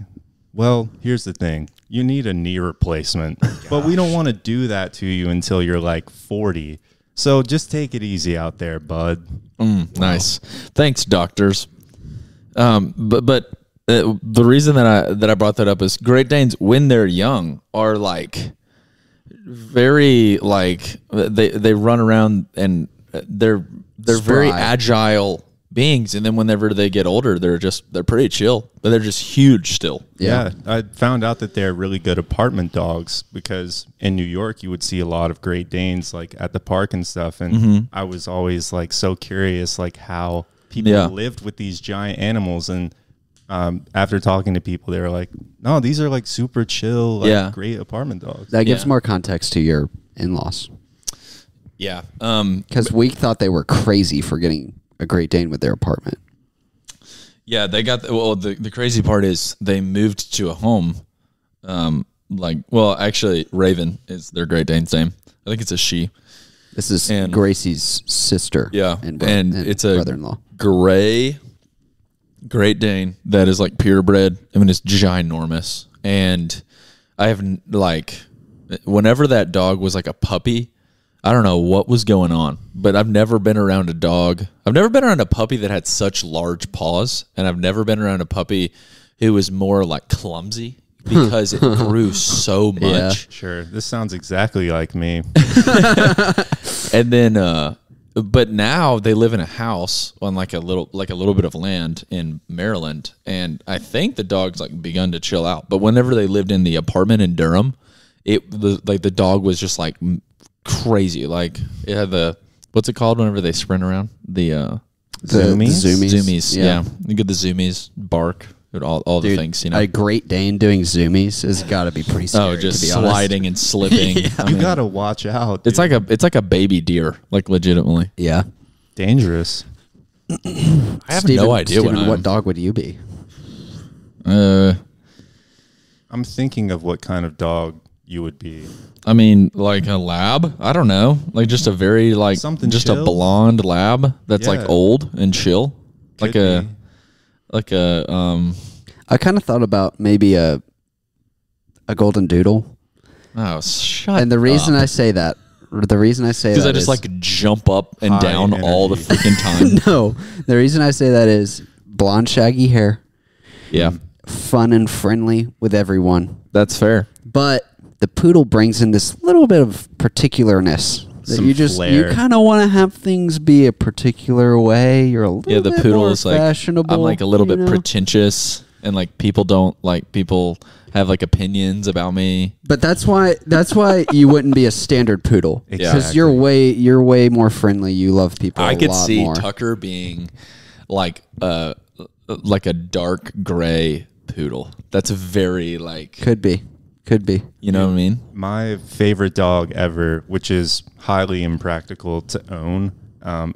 well, here's the thing. You need a knee replacement, but we don't want to do that to you until you're like 40. So just take it easy out there, bud. Nice. Thanks, doctors. But the reason that I brought that up is Great Danes, when they're young, are like very like they run around and they're very agile beings, and then whenever they get older, they're pretty chill, but they're just huge still. Yeah, I found out that they're really good apartment dogs, because in New York you would see a lot of Great Danes like at the park and stuff, and I was always like so curious like how people lived with these giant animals, and after talking to people, they were like, no, these are like super chill, like great apartment dogs. That gives more context to your in-laws. Yeah, because we thought they were crazy for getting a Great Dane with their apartment. Yeah, they got the crazy part is they moved to a home. Actually, Raven is their Great Dane's name. I think it's a she. This is Gracie's sister. Yeah, and it's a brother-in-law. Gray Great Dane that is like purebred. I mean, it's ginormous. And I have like, whenever that dog was like a puppy, I don't know what was going on, but I've never been around a dog. I've never been around a puppy that had such large paws, and I've never been around a puppy who was more like clumsy because it grew so much. Yeah, sure. This sounds exactly like me. And then, but now they live in a house on like a little bit of land in Maryland, and I think the dog's like begun to chill out. But whenever they lived in the apartment in Durham, the dog was just like crazy. Like it had what's it called whenever they sprint around? The zoomies. Yeah. You get the zoomies bark, all the things, you know. A Great Dane doing zoomies has got to be pretty scary. Oh, just sliding and slipping. You got to watch out, dude. It's like a baby deer, like legitimately. Yeah. Dangerous. I have no idea what dog would you be? I'm thinking of what kind of dog you would be. I mean, like a lab. I don't know, like just a very like something just chill? A blonde lab that's like old and chill, Could like a. I kind of thought about maybe a golden doodle. Oh, shut! And the reason I say that, because I just like jump up and down energy. all the freaking time. No, the reason I say that is blonde, shaggy hair. Yeah, fun and friendly with everyone. That's fair. But the poodle brings in this little bit of particularness that Some you flair. kind of want to have things be a particular way. You're a little the bit poodle more is like fashionable. I'm like a little bit pretentious, and like people have like opinions about me. But that's why you wouldn't be a standard poodle, because Exactly. you're way more friendly. You love people. I could lot see more. Tucker being like a dark gray poodle. That's very like Could be. You know what I mean? My favorite dog ever, which is highly impractical to own,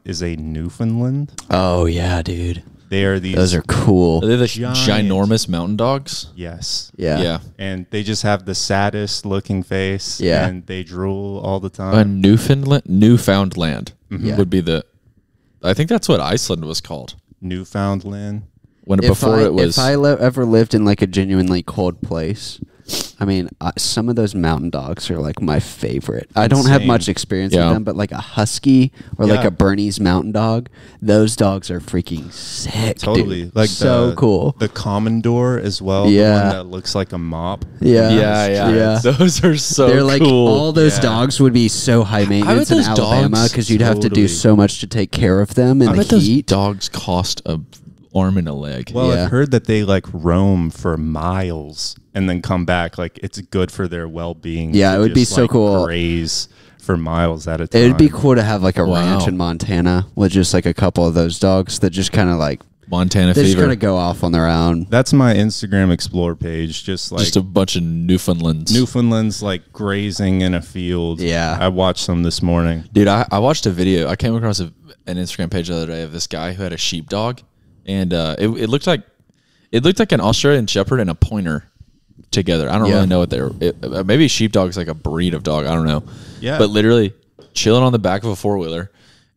is a Newfoundland. Oh yeah, dude. They are these. Those are cool. Are they the Giant. ginormous mountain dogs? Yes. Yeah. Yeah. And they just have the saddest looking face. Yeah. And they drool all the A time. Newfoundland Yeah. would be the. I think that's what Iceland was called. Newfoundland. When before it was. If I ever lived in like a genuinely cold place, I mean, some of those mountain dogs are like my favorite. I don't have Insane. much experience Yeah. with them, but like a husky or like Yeah. a Bernese mountain dog, those dogs are freaking sick. Totally. dude. Like so cool. The Commodore as well. Yeah. The one that looks like a mop. Yeah. yeah. Those are so They're like cool. all those Yeah. dogs would be so high maintenance in those Alabama dogs- because you'd have to do Totally. so much to take care of them in I the bet those heat. dogs cost a arm and a leg. Well, Yeah. I've heard that they like roam for miles and then come back. Like it's good for their well-being. Yeah, to it would be just, so cool. Graze for miles at a time. It would be cool to have like a Wow. ranch in Montana with just like a couple of those dogs that just kind of like Montana they just fever. kind of go off on their own. That's my Instagram explore page. Just like Just a bunch of Newfoundlands. Newfoundlands like grazing in a field. Yeah. I watched some this morning. Dude, I watched a video. I came across an Instagram page the other day of this guy who had a sheepdog, and it looked like an Australian Shepherd and a Pointer together. I don't Yeah. really know what they're. Maybe sheepdog's like a breed of dog. I don't know. Yeah. But literally chilling on the back of a 4-wheeler,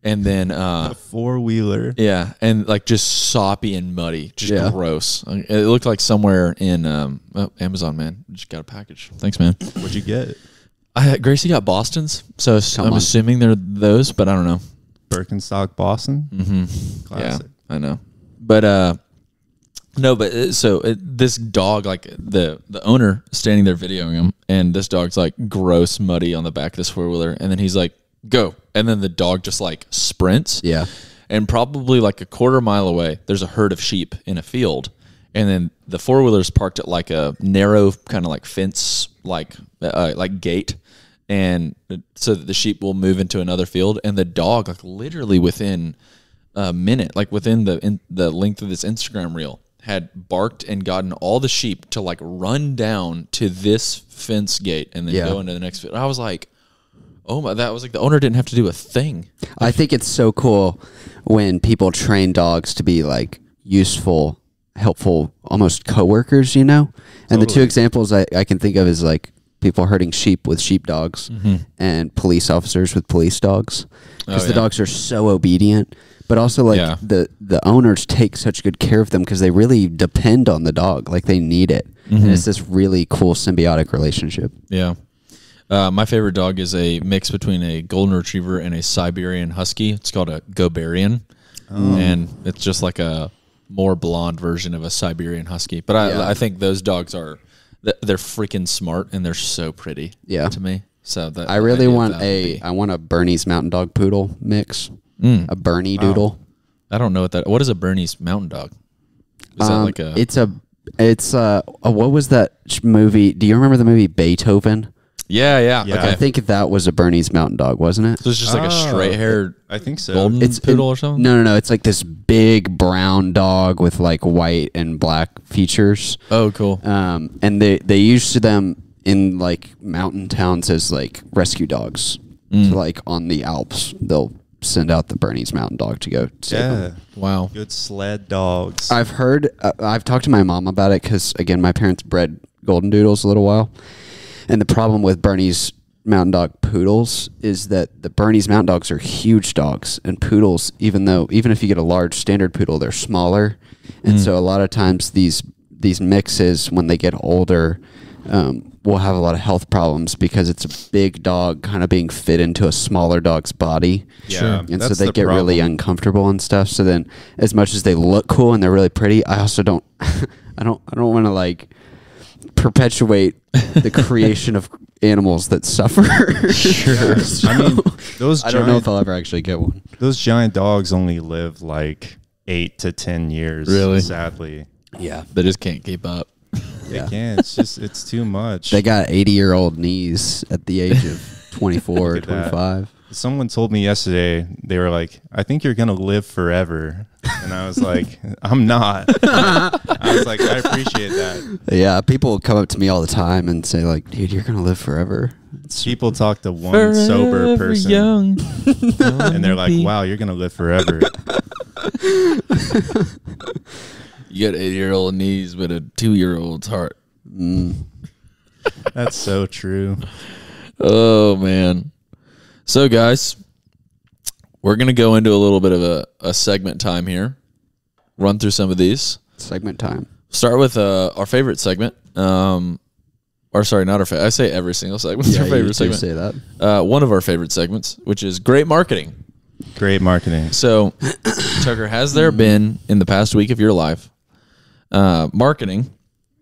and then A 4-wheeler. yeah, and like just soppy and muddy, just Yeah. gross. It looked like somewhere in Amazon. Man, just got a package. Thanks, man. What'd you get? Gracie got Boston's, so I'm on. assuming they're those, but I don't know. Birkenstock Boston. Mm-hmm. Classic. Yeah, I know. But no, but this dog, like the owner standing there videoing him, and this dog's like gross, muddy on the back of this 4-wheeler, and then he's like, "Go!" And then the dog just like sprints. Yeah. And probably like a quarter mile away, there's a herd of sheep in a field, and then the 4-wheeler's parked at like a narrow kind of like fence, like gate. And so that the sheep will move into another field, and the dog, like literally within a minute, like within the length of this Instagram reel, had barked and gotten all the sheep to like run down to this fence gate and then Yeah. go into the next field. I was like, oh my, that was like the owner didn't have to do a thing. I think it's so cool when people train dogs to be like useful, helpful, almost coworkers, you know? And the two Totally. examples I can think of is like people herding sheep with sheepdogs and police officers with police dogs. Because Oh, the yeah. dogs are so obedient. But also like Yeah. the owners take such good care of them because they really depend on the dog. Like they need it. And it's this really cool symbiotic relationship. Yeah. My favorite dog is a mix between a golden retriever and a Siberian husky. It's called a Goberian. And it's just like a more blonde version of a Siberian husky. But Yeah. I think those dogs are, they're freaking smart and they're so pretty Yeah. to me. So that I really idea of want that would be- I want a Bernese Mountain Dog Poodle mix. A Bernie Doodle. I don't know what is a Bernese mountain dog? Is that like a, It's what was that movie? Do you remember the movie Beethoven? yeah. Yeah. Okay. I think that was a Bernese Mountain Dog, wasn't it? So it's just like a straight haired I think so. golden poodle or something? No. It's like this big brown dog with like white and black features. Oh, cool. And they used them in like mountain towns as like rescue dogs. So like on the Alps, they'll send out the Bernese Mountain Dog to go save them. Yeah. Wow. Good sled dogs. I've heard, I've talked to my mom about it because, again, my parents bred golden doodles a little while. And the problem with Bernese Mountain Dog poodles is that the Bernese Mountain Dogs are huge dogs. And poodles, even if you get a large standard poodle, they're smaller. And so a lot of times these mixes, when they get older, will have a lot of health problems because it's a big dog kind of being fit into a smaller dog's body. Yeah, And so that's they the get really problem. uncomfortable and stuff. So then as much as they look cool and they're really pretty, I also don't I don't want to like perpetuate the creation of animals that suffer. Sure. I mean, those I don't know if giant, I'll ever actually get one. those giant dogs only live like 8 to 10 years. Really? Sadly. Yeah. They just can't keep up. They Yeah. can't. It's too much. They got 80-year-old knees at the age of 24 or Look at that. 25. Someone told me yesterday, they were like, I think you're going to live forever. And I was like, I'm not. I was like, I appreciate that. Yeah, people come up to me all the time and say like, dude, you're going to live forever. People talk to one sober person, young. and they're like, "Wow, you're gonna live forever." You got 80-year-old knees, but a 2-year-old's heart. That's so true. Oh man. So guys, we're gonna go into a little bit of a segment time here. Run through some of these. Segment time. Start with our favorite segment. Or sorry, not our favorite. I say every single segment. Yeah, Our favorite you segment. say that. One of our favorite segments, which is great marketing. Great marketing. So, Tucker, has there been in the past week of your life marketing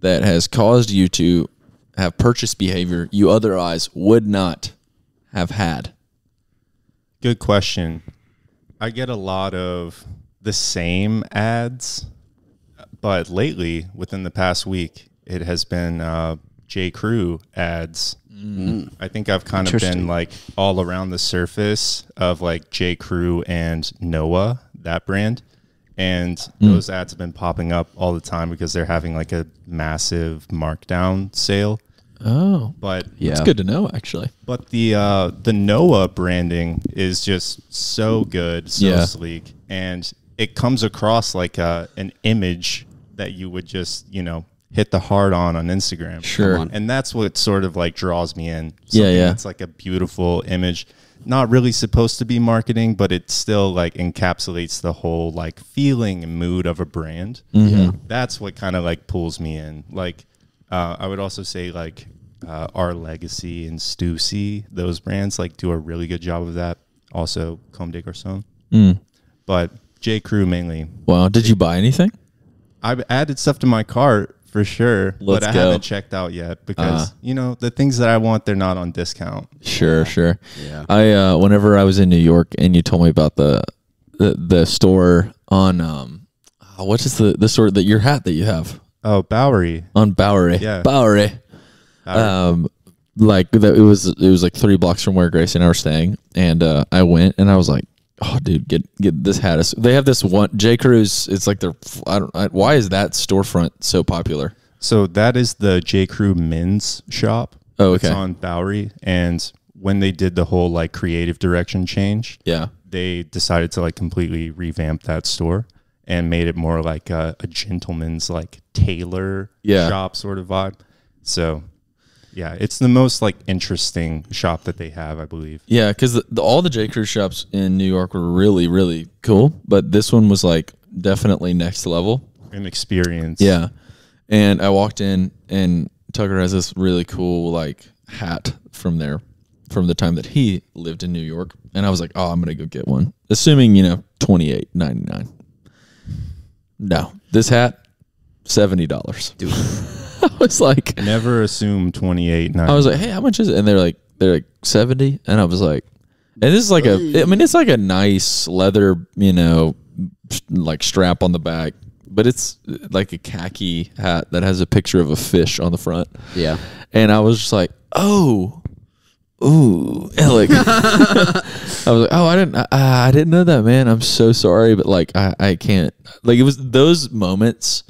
that has caused you to have purchase behavior you otherwise would not have had? Good question. I get a lot of the same ads, but lately, within the past week, it has been J. Crew ads. I think I've kind of been like all around the surface of like J. Crew and Noah, that brand. And those ads have been popping up all the time because they're having like a massive markdown sale. Oh, But Yeah. it's good to know, actually. But the Noah branding is just so good, so sleek, and it comes across like an image that you would just hit the heart on Instagram. Sure. And that's what sort of like draws me in. Yeah. It's like a beautiful image, not really supposed to be marketing, but it still like encapsulates the whole like feeling and mood of a brand. That's what kind of like pulls me in. Like I would also say like Our Legacy and Stussy, those brands like do a really good job of that. Also Comme des Garçons. But J. Crew mainly. Wow. Did you buy anything? I've added stuff to my cart for sure, but I haven't checked out yet because the things that I want, they're not on discount. Sure. Yeah. I whenever I was in New York and you told me about the store on what is the store that your hat that you have Oh, Bowery. on Bowery? Yeah. Bowery. Like that, it was like 3 blocks from where Grace and I were staying, and I went and I was like, oh, dude, get this hat. They have this one J. Crew's. It's like why is that storefront so popular? So that is the J. Crew men's shop. Oh, okay. It's on Bowery, and when they did the whole like creative direction change, Yeah. they decided to like completely revamp that store and made it more like a gentleman's like tailor shop sort of vibe. So yeah, it's the most like interesting shop that they have, I believe. Yeah, because all the J. Crew shops in New York were really, really cool, but this one was like definitely next level. An experience. Yeah, and I walked in, and Tucker has this really cool like hat from the time that he lived in New York, and I was like, oh, I'm gonna go get one, assuming $28.99. No, this hat $70, dude. I was like, Never assume 28. I was like, hey, how much is it? And they're like 70, and I was like, and this is like it's like a nice leather, like strap on the back, but it's like a khaki hat that has a picture of a fish on the front. Yeah. And I was just like, oh, ooh, and like I was like, oh, I didn't know that, man. I'm so sorry, but like I can't. Like it was those moments,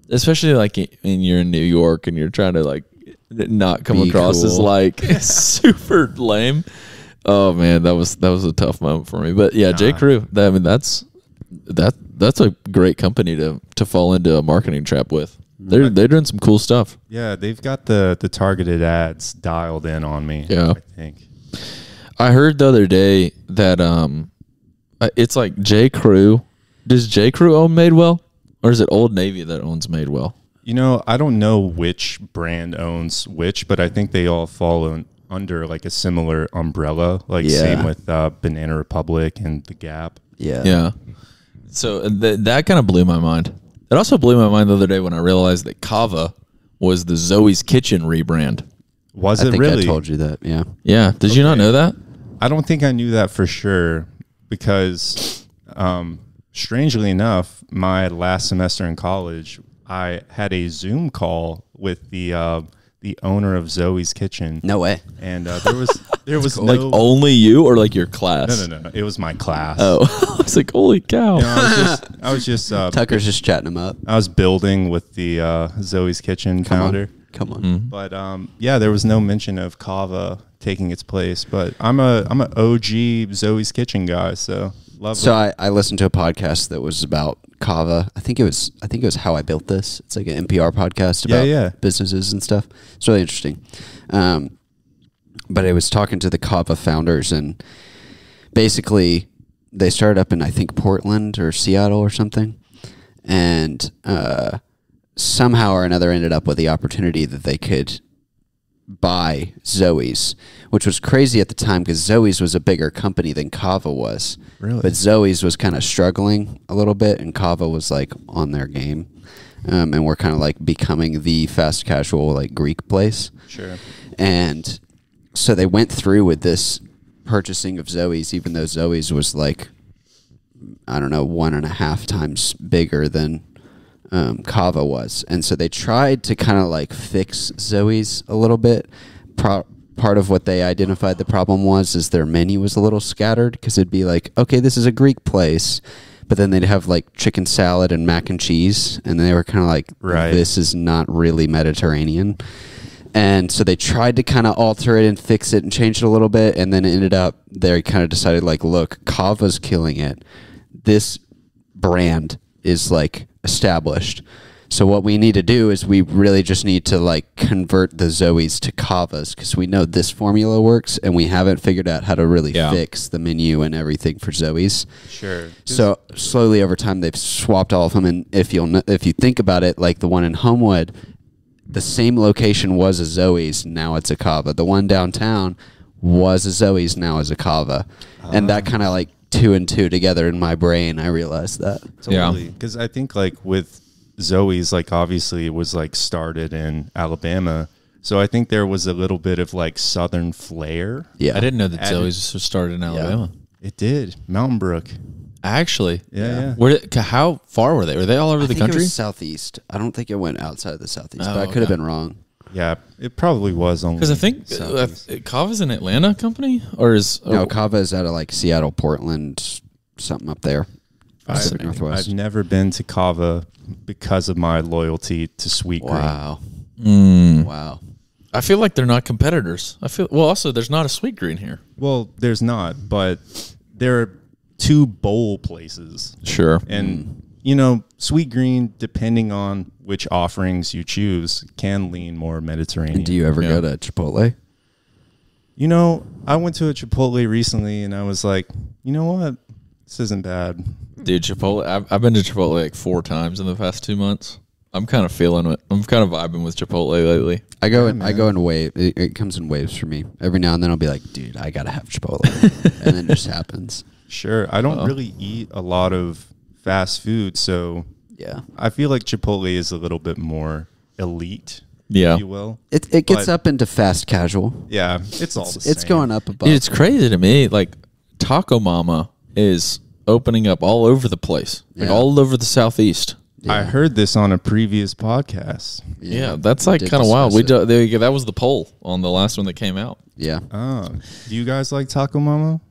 especially like when you're in New York and you're trying to like not come across as like super lame. Oh man, that was a tough moment for me. But yeah, J. Crew. That's a great company to fall into a marketing trap with. They're doing some cool stuff. Yeah, they've got the targeted ads dialed in on me. Yeah. I think. I heard the other day that it's like J. Crew. Does J. Crew own Madewell, or is it Old Navy that owns Madewell? I don't know which brand owns which, but I think they all fall under like a similar umbrella. Like same with Banana Republic and The Gap. Yeah. Yeah. So that kind of blew my mind. It also blew my mind the other day when I realized that Kava was the Zoe's Kitchen rebrand. Was I it think really? I told you that. Yeah. Yeah. Did you not know that? I don't think I knew that for sure because, strangely enough, my last semester in college, I had a Zoom call with the owner of Zoe's Kitchen. No way. And there was Like only you or like your class? No. It was my class. Oh, I was like, holy cow. I was just Tucker's just chatting him up. I was building with the Zoe's Kitchen founder. Come on. Mm-hmm. But yeah, there was no mention of kava taking its place. But I'm an OG Zoe's Kitchen guy, so love So it. I listened to a podcast that was about kava. I think it was How I Built This. It's like an NPR podcast about businesses and stuff. It's really interesting. But it was talking to the kava founders, and basically they started up in, I think, Portland or Seattle or something, and somehow or another ended up with the opportunity that they could buy Zoe's, which was crazy at the time because Zoe's was a bigger company than Kava was. Really? But Zoe's was kind of struggling a little bit, and Kava was like on their game. And we're kind of like becoming the fast casual like Greek place. Sure. And so they went through with this purchasing of Zoe's, even though Zoe's was like, I don't know, 1.5 times bigger than Kava was. And so they tried to kind of like fix Zoe's a little bit. Part of what they identified the problem was is their menu was a little scattered, because it'd be like, okay, this is a Greek place, but then they'd have like chicken salad and mac and cheese, and they were kind of like, this is not really Mediterranean. And so they tried to kind of alter it and fix it and change it a little bit, and then it ended up, they kind of decided like, look, Kava's killing it. This brand is like established. So what we need to do is we really just need to like convert the Zoe's to Kavas, because we know this formula works, and we haven't figured out how to really fix the menu and everything for Zoe's. Sure. So slowly over time they've swapped all of them, and if you think about it, like the one in Homewood, the same location was a Zoe's, now it's a Kava. The one downtown was a Zoe's, now is a Kava. And that kind of like 2 and 2 together in my brain, I realized that. Totally. Because I think like with Zoe's, like obviously it was like started in Alabama, so I think there was a little bit of like Southern flair. Yeah, I didn't know that Zoe's was started in Alabama. It did. Mountain Brook. Actually, Yeah. How far were they? Were they all over the I think country? it was southeast. I don't think it went outside of the southeast, Oh, but I could have been wrong. Yeah, it probably was only Because I think Kava's an Atlanta company, or is No, Kava is out of like Seattle, Portland, something up there. Pacific Northwest. I've never been to Kava because of my loyalty to Sweet Green. Wow. Wow. I feel like they're not competitors. Also there's not a Sweet Green here. Well, there's not, but there are 2 bowl places. Sure. And you know, Sweet Green, depending on which offerings you choose, can lean more Mediterranean. And do you ever go to Chipotle? You know, I went to a Chipotle recently, and I was like, you know what? This isn't bad. Dude, Chipotle. I've been to Chipotle like 4 times in the past 2 months. I'm kind of feeling it. I'm kind of vibing with Chipotle lately. I go in waves. It comes in waves for me. Every now and then I'll be like, dude, I gotta have Chipotle, and then it just happens. Sure. I don't really eat a lot of fast food, so Yeah, I feel like Chipotle is a little bit more elite, Yeah. if you will. it gets But- up into fast casual. Yeah, it's all the same. It's going up above. Dude, it's crazy to me. Like Taco Mama is opening up all over the place, like Yeah. all over the southeast. I heard this on a previous podcast. Yeah, that's we like did kind of wild. discuss it. That was the poll on the last one that came out. Yeah. Oh, do you guys like Taco Mama?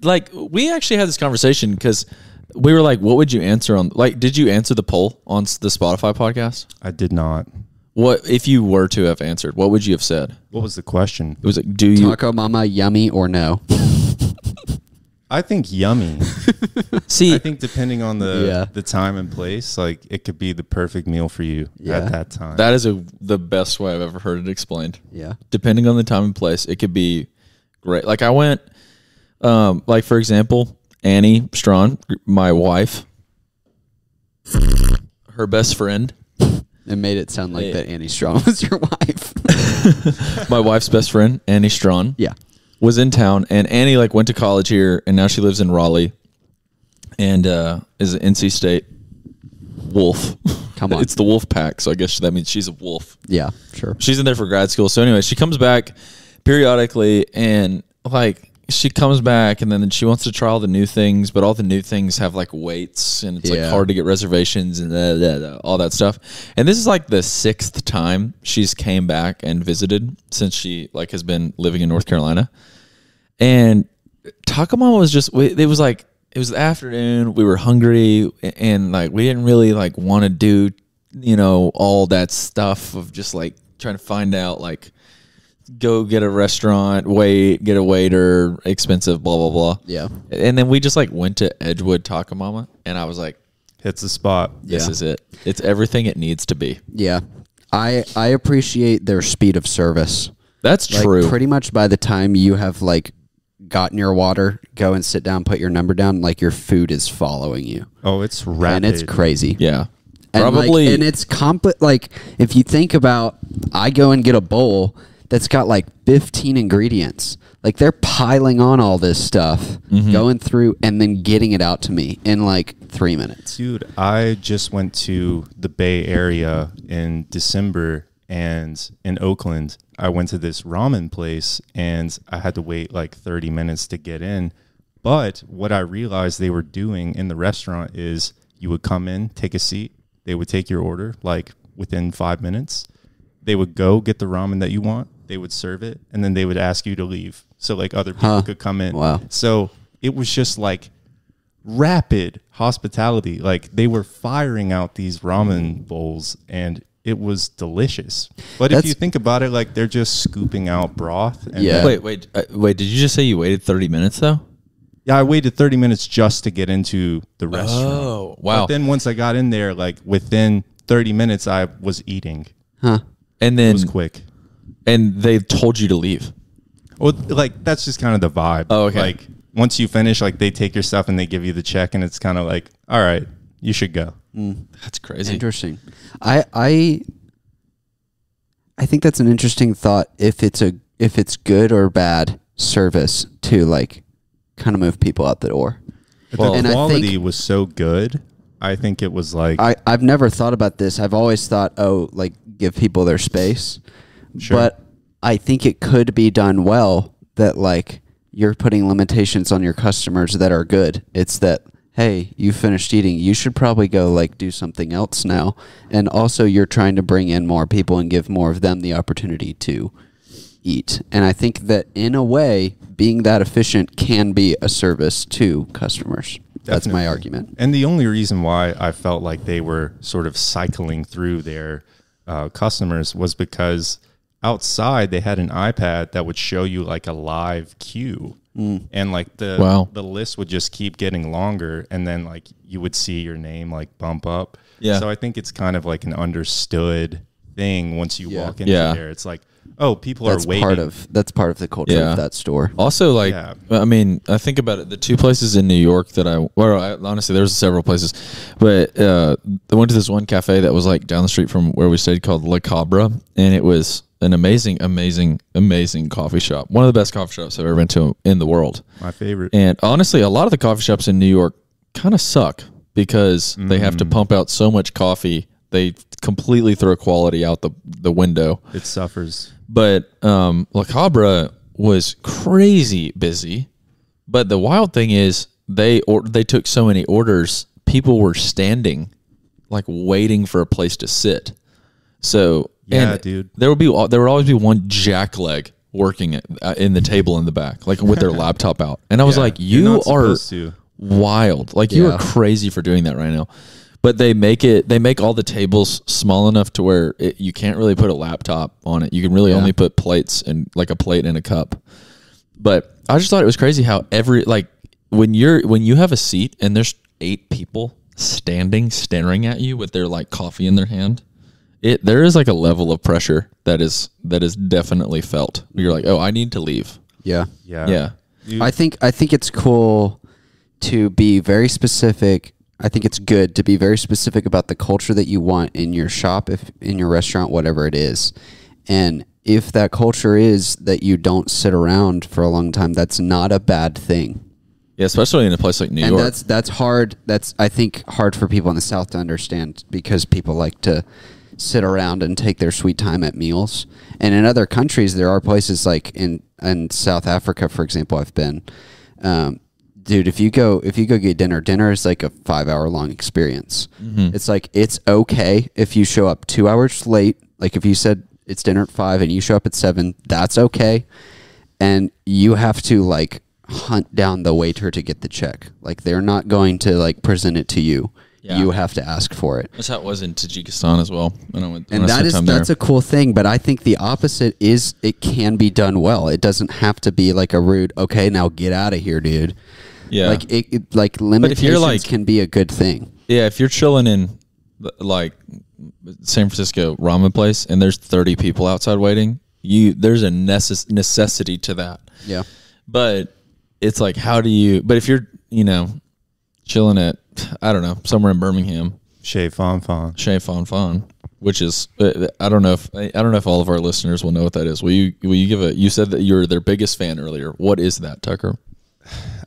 Like we actually had this conversation because we were like, "What would you answer on?" Like, did you answer the poll on the Spotify podcast? I did not. What if you were to have answered? What would you have said? What was the question? It was like, "Do you Taco Mama, yummy or no? I think yummy. see?" I think depending on the time and place, like it could be the perfect meal for you at that time. That is the best way I've ever heard it explained. Yeah. Depending on the time and place, it could be great. Like I went, like for example, Annie Strawn, my wife, her best friend. It made it sound like that Annie Strong was your wife. My wife's best friend, Annie Strawn. Yeah. Was in town, and Annie like went to college here, and now she lives in Raleigh, and is an NC State Wolf. Come on. It's the Wolf Pack, so I guess that means she's a Wolf. Yeah, sure. She's in there for grad school. So anyway, she comes back periodically, and like she comes back, and then she wants to try all the new things, but all the new things have like weights, and it's like hard to get reservations and all that stuff. And this is like the 6th time she's came back and visited since she like has been living in North Carolina. And Taco Mama was just, it was the afternoon, we were hungry, and like we didn't really like want to do all that stuff of just like trying to find out, like, go get a restaurant, get a waiter, expensive, blah, blah, blah. Yeah. And then we just like went to Edgewood Taco Mama, and I was like, Hits the spot. this is it. It's everything it needs to be. Yeah. I appreciate their speed of service. That's Like, true. pretty much by the time you have like gotten your water, go and sit down, put your number down, like your food is following you. Oh, it's rapid. And it's crazy. Yeah. And Probably. like, and it's like if you think about, I go and get a bowl that's got like 15 ingredients. Like they're piling on all this stuff, going through and then getting it out to me in like 3 minutes. Dude, I just went to the Bay Area in December, and in Oakland, I went to this ramen place, and I had to wait like 30 minutes to get in. But what I realized they were doing in the restaurant is you would come in, take a seat, they would take your order like within 5 minutes. They would go get the ramen that you want, they would serve it, and then they would ask you to leave so like other people could come in. Wow. So it was just like rapid hospitality. Like they were firing out these ramen bowls, and it was delicious. But if you think about it, like they're just scooping out broth. And Yeah. Wait. Did you just say you waited 30 minutes though? Yeah, I waited 30 minutes just to get into the restaurant. Oh, wow. But then once I got in there, like within 30 minutes, I was eating. Huh. And It then was quick. and they told you to leave. Well, like that's just kind of the vibe. Oh, okay. Like once you finish, like they take your stuff and they give you the check, and it's kind of like, all right, you should go. That's crazy. Interesting. I think that's an interesting thought, if it's good or bad service to like kind of move people out the door. But and the I quality think- was so good. I think it was like I've never thought about this. I've always thought, like give people their space. Sure. But I think it could be done well, that like you're putting limitations on your customers that are good. It's that, hey, you finished eating, you should probably go like do something else now. And also you're trying to bring in more people and give more of them the opportunity to eat. And I think that in a way, being that efficient can be a service to customers. That's my Definitely. argument. And the only reason why I felt like they were sort of cycling through their customers was because outside they had an iPad that would show you like a live queue. And like the list would just keep getting longer, and then like you would see your name like bump up. Yeah. So I think it's kind of like an understood thing once you walk into Yeah. there. It's like, oh, people That's are waiting. part of the culture Yeah. of that store. Also, like, Yeah. I mean, I think about it. The two places in New York that honestly, there's several places, but I went to this one cafe that was like down the street from where we stayed called La Cabra, and it was an amazing coffee shop. One of the best coffee shops I've ever been to in the world. My favorite. And honestly, a lot of the coffee shops in New York kind of suck because they have to pump out so much coffee. They completely throw quality out the window. It suffers. But La Cabra was crazy busy. But the wild thing is they took so many orders, people were standing, like waiting for a place to sit. So Yeah, dude. there would always be one jackleg working in the table in the back, like with their laptop out. And I was Yeah, like, you're you not are supposed to. wild. Like you Yeah. are crazy for doing that right now. But they make all the tables small enough to where you can't really put a laptop on it. You can really only put plates and like a plate and a cup. But I just thought it was crazy how when you have a seat and there's 8 people staring at you with their like coffee in their hand, there is like a level of pressure that is definitely felt. You're like, oh, I need to leave. Yeah. Yeah. Dude, I think it's cool to be very specific. I think it's good to be very specific about the culture that you want in your shop, if in your restaurant, whatever it is. And if that culture is that you don't sit around for a long time, that's not a bad thing. Yeah, especially in a place like New And York. that's hard. That's, I think, hard for people in the South to understand, because people like to sit around and take their sweet time at meals. And in other countries, there are places like in South Africa, for example, I've been. Dude, if you go get dinner is like a 5-hour long experience. It's like, it's okay if you show up 2 hours late. Like if you said it's dinner at 5 and you show up at 7, that's okay. And you have to like hunt down the waiter to get the check. Like they're not going to like present it to you. Yeah. You have to ask for it. That's how it was in Tajikistan as well. And that's a cool thing, but I think the opposite is it can be done well. It doesn't have to be like a rude, okay, now get out of here, dude. Yeah. Like limitations can be a good thing. Yeah, if you're chilling in like San Francisco ramen place and there's 30 people outside waiting, there's a necessity to that. Yeah. But it's like, how do you? But if you're, chilling at, I don't know, somewhere in Birmingham, Chez Fonfon, which is, I don't know if all of our listeners will know what that is. Will you give you said that you're their biggest fan earlier. What is that, Tucker?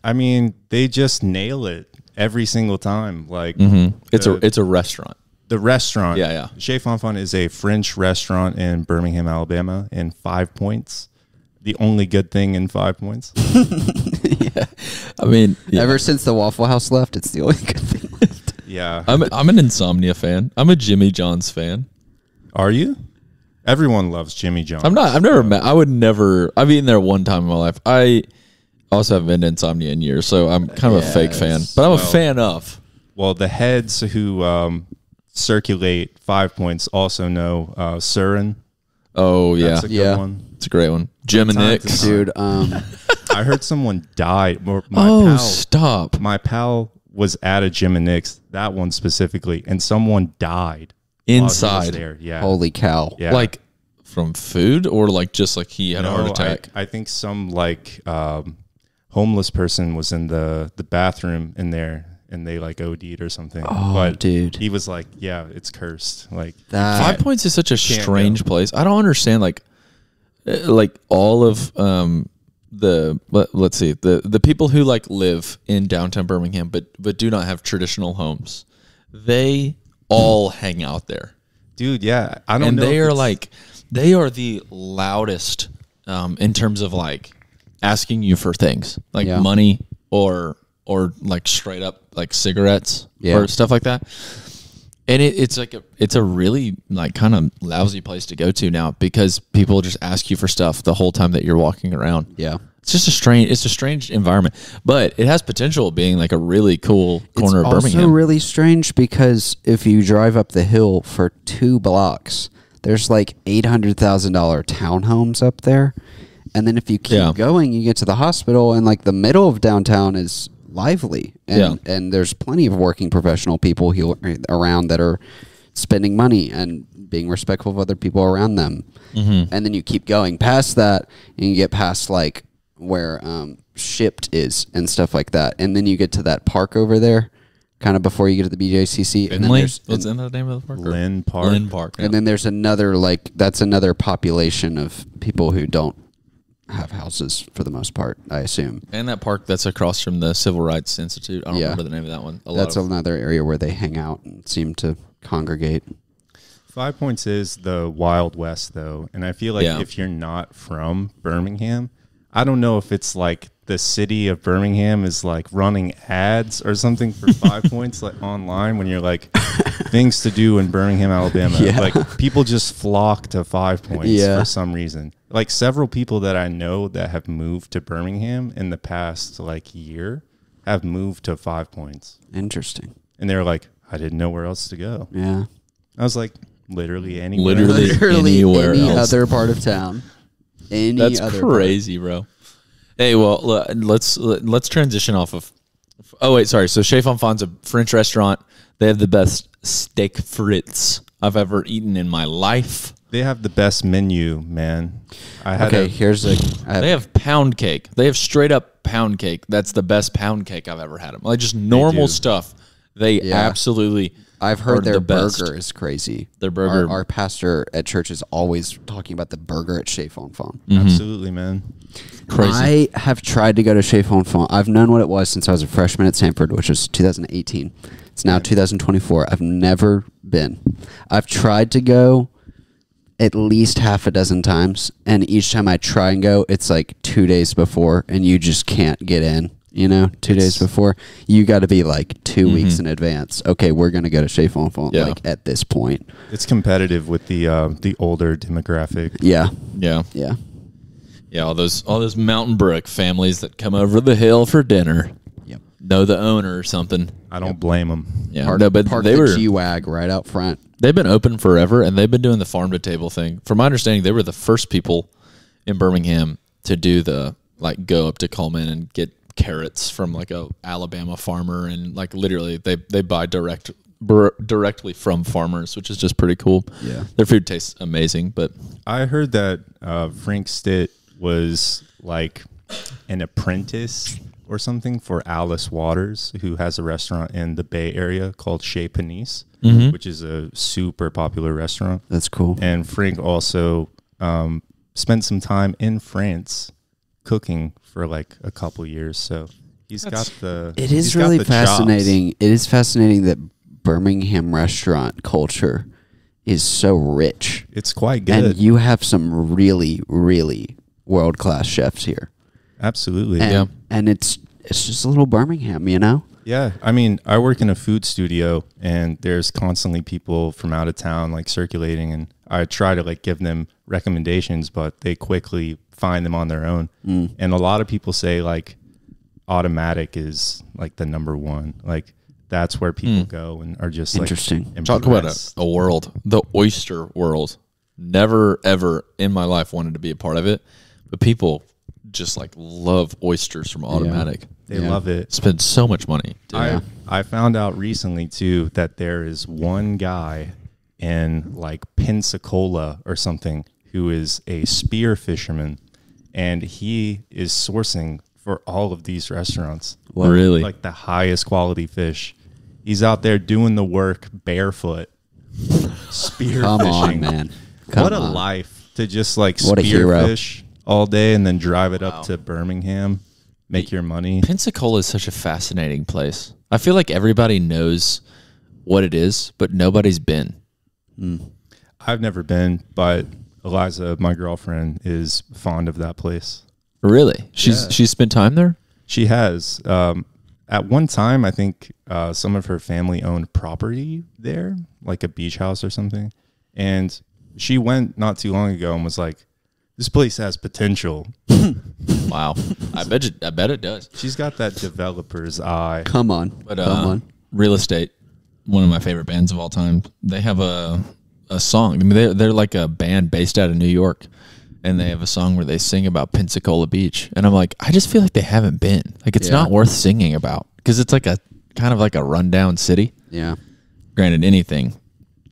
I mean, they just nail it every single time. Like it's a restaurant. The restaurant. Yeah. Chez Fonfon is a French restaurant in Birmingham, Alabama, in 5 Points. The only good thing in 5 Points. Yeah. I mean, ever since the Waffle House left, it's the only good thing left. Yeah. I'm an Insomnia fan. I'm a Jimmy John's fan. Are you? Everyone loves Jimmy John's. I'm not. I've eaten there one time in my life. I also haven't been to Insomnia in years, so I'm kind of a fake fan. But I'm a fan of. Well, the heads who circulate 5 Points also know Surin. Oh, yeah. That's a good one. It's a great one. Jim and Nick. Dude, I heard someone died. Stop. My pal was at a Jim and Nick's, that one specifically, and someone died inside. While he was there. Yeah. Holy cow. Yeah. Like from food or like just like he had a heart attack? I think some like homeless person was in the bathroom in there and they like OD'd or something. Oh, but dude. He was like, yeah, it's cursed. Like that. 5 Points is such a strange place. I don't understand like all of let's see, the people who like live in downtown Birmingham but do not have traditional homes. They all hang out there. Dude, yeah. I don't know. And they are the loudest in terms of like asking you for things like money or like straight up like cigarettes or stuff like that. And it's a really like kind of lousy place to go to now because people just ask you for stuff the whole time that you're walking around. Yeah. It's just a strange environment, but it has potential of being like a really cool corner of Birmingham. It's also really strange because if you drive up the hill for 2 blocks, there's like $800,000 townhomes up there. And then if you keep going, you get to the hospital and like the middle of downtown is lively. And there's plenty of working professional people around that are spending money and being respectful of other people around them. Mm-hmm. And then you keep going past that and you get past like where Shipped is and stuff like that. And then you get to that park over there kind of before you get to the BJCC. And then what's in the name of the park? Lynn Park. Yeah. And then there's another that's another population of people who don't have houses for the most part, I assume. And that park that's across from the Civil Rights Institute. I don't remember the name of that one. That's another area where they hang out and seem to congregate. 5 Points is the Wild West, though. And I feel like if you're not from Birmingham, I don't know if it's like the city of Birmingham is like running ads or something for 5 Points like online when you're like things to do in Birmingham, Alabama. Yeah. Like people just flock to 5 Points for some reason. Like several people that I know that have moved to Birmingham in the past like year have moved to 5 Points. Interesting. And they're like, I didn't know where else to go. Yeah. I was like, literally anywhere. Literally anywhere any else. other part of town. That's crazy, bro. Hey, well, let's transition off of. Oh wait, sorry. So Chez Fonfon's a French restaurant. They have the best steak frites I've ever eaten in my life. They have the best menu, man. They have pound cake. They have straight up pound cake. That's the best pound cake I've ever had. Like just normal stuff. They absolutely. I've heard their best. burger is crazy. Their burger. Our pastor at church is always talking about the burger at Chez Fonfon. Mm-hmm. Absolutely, man. Crazy. I have tried to go to Chez Fonfon. I've known what it was since I was a freshman at Sanford, which was 2018. It's now 2024. I've never been. I've tried to go at least half a dozen times, and each time I try and go, it's like 2 days before, and you just can't get in. 2 days before, you got to be like 2 weeks in advance. Okay, we're gonna go to Chez Fonfon. Like at this point, it's competitive with the older demographic. Yeah. All those Mountain Brook families that come over the hill for dinner. Yep. know the owner or something. I don't blame them. Yeah, Park, no, but park they the were G-Wag right out front. they've been open forever, and they've been doing the farm to table thing. From my understanding, they were the first people in Birmingham to do the like go up to Coleman and get carrots from like a Alabama farmer, and like literally they buy directly from farmers, which is just pretty cool. Yeah, their food tastes amazing. But I heard that Frank Stitt was like an apprentice or something for Alice Waters, who has a restaurant in the Bay Area called Chez Panisse, which is a super popular restaurant. that's cool. And Frank also spent some time in France cooking for like a couple years. So he's got the. It is he's got really the fascinating. chops. It is fascinating that Birmingham restaurant culture is so rich, It's quite good. and you have some really, really world-class chefs here. Absolutely. And, and it's just a little Birmingham, you know? Yeah, I mean, I work in a food studio, and there's constantly people from out of town like circulating, and I try to like give them recommendations, but they quickly find them on their own. And a lot of people say like Automatic is like the number one. Like that's where people go and are just Interesting. Like talk about impressed. a world, the oyster world. Never ever in my life wanted to be a part of it, but people just like love oysters from Automatic. They love it. Spend so much money. I found out recently too that there is one guy in like Pensacola or something who is a spear fisherman, and he is sourcing for all of these restaurants. Really? Like the highest quality fish. He's out there doing the work barefoot, spear Come fishing. on, man. What a life to just like What a spear hero. fish all day and then drive it up to Birmingham, make your money. Pensacola is such a fascinating place. I feel like everybody knows what it is, but nobody's been. I've never been, but Eliza, my girlfriend, is fond of that place. Really? She's spent time there? She has. At one time, I think some of her family owned property there, like a beach house or something. And she went not too long ago and was like, this place has potential. Wow. I bet it does. She's got that developer's eye. Come on. But Come on. Real Estate, one of my favorite bands of all time, they have a song. I mean, they're like a band based out of New York, and they have a song where they sing about Pensacola Beach. And I'm like, I just feel like they haven't been. Like, it's not worth singing about because it's like a kind of like a rundown city. Yeah. Granted, anything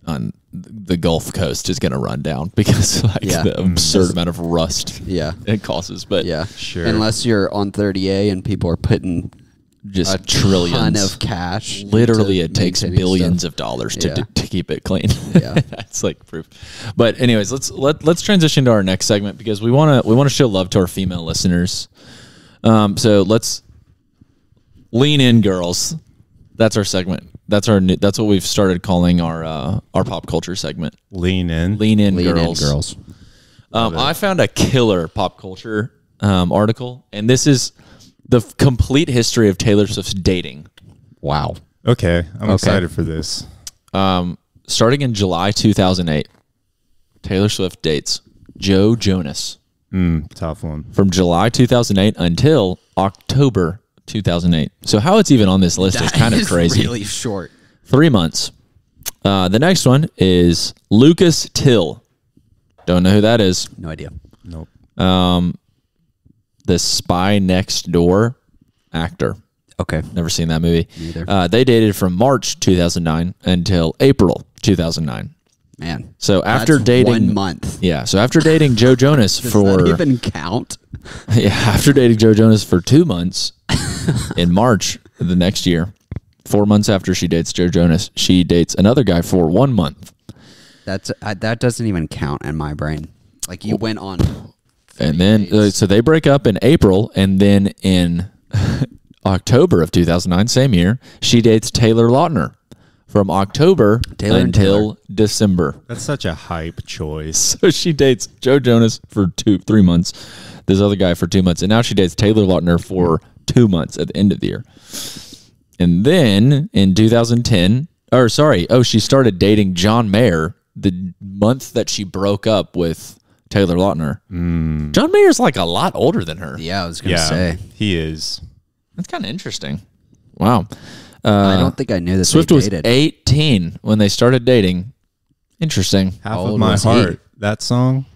on the Gulf Coast is going to run down because like the absurd amount of rust it causes. But Yeah. Sure. Unless you're on 30A and people are putting just a trillions ton of cash. Literally, into it takes maintaining billions stuff. of dollars Yeah. to keep it clean. Yeah. That's like proof. But anyways, let's transition to our next segment because we want to show love to our female listeners. So let's lean in, girls. That's our segment. That's what we've started calling our pop culture segment. Lean in. Lean in, Lean in, girls. girls. I found a killer pop culture article, and this is the complete history of Taylor Swift's dating. Wow. Okay. I'm excited for this. Starting in July 2008, Taylor Swift dates Joe Jonas Tough one. from July 2008 until October 2008. So how it's even on this list is kind of crazy. Really short. 3 months. The next one is Lucas Till. Don't know who that is. No idea. Nope. The Spy Next Door actor. Okay. Never seen that movie. Neither. They dated from March 2009 until April 2009. Man. So after That's dating 1 month. Yeah, so after dating Joe Jonas Does for that even count? after dating Joe Jonas for 2 months in March of the next year, 4 months after she dates Joe Jonas, she dates another guy for 1 month. That doesn't even count in my brain. Like you went on. And then so they break up in April, and then in October of 2009, same year, she dates Taylor Lautner from October until December. That's such a hype choice. So she dates Joe Jonas for 3 months, this other guy for 2 months, and now she dates Taylor Lautner for 2 months at the end of the year. And then in 2010, she started dating John Mayer the month that she broke up with Taylor Lautner. John Mayer's like a lot older than her. Yeah, I was going to say. He is. That's kind of interesting. Wow. I don't think I knew that Swift they was dated. 18 when they started dating. Interesting. Half How of old My was he? Heart. That song.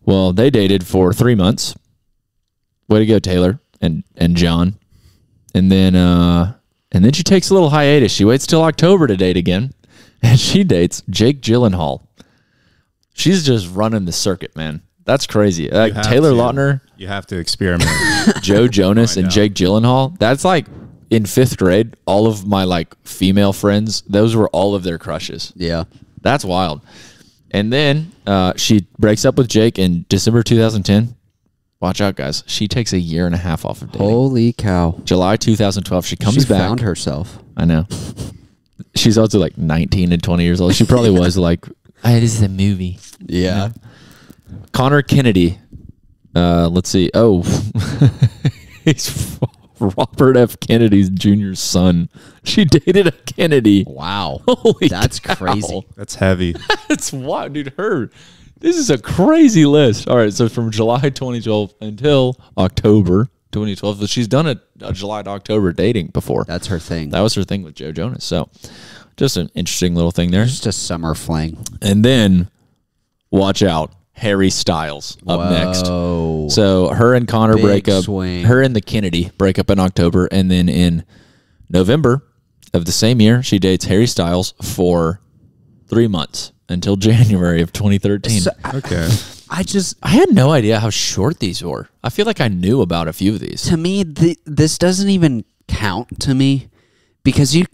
Well, they dated for 3 months. Way to go, Taylor and John. And then she takes a little hiatus. She waits till October to date again, and she dates Jake Gyllenhaal. She's just running the circuit, man. That's crazy. have Taylor to. Lautner, You have to experiment. Joe Jonas, and Jake Gyllenhaal. That's like in 5th grade. All of my like female friends, those were all of their crushes. Yeah. That's wild. And then she breaks up with Jake in December 2010. Watch out, guys. She takes 1.5 years off of dating. Holy cow. July 2012, she comes She back. found herself. I know. She's also like 19 and 20 years old. She probably was like, this is a movie. Yeah. Connor Kennedy. Let's see. Oh, he's Robert F. Kennedy's junior son. She dated a Kennedy. Wow. Holy That's cow. crazy. That's heavy. That's wild, dude. This is a crazy list. All right, so from July 2012 until October 2012, but she's done a July to October dating before. That's her thing. That was her thing with Joe Jonas. So just an interesting little thing there. Just a summer fling. And then, watch out, Harry Styles up next. So her and Connor Big break up. swing. Her and the Kennedy break up in October, and then in November of the same year, she dates Harry Styles for 3 months until January of 2013. So, Okay. I had no idea how short these were. I feel like I knew about a few of these. to me, this doesn't even count to me because you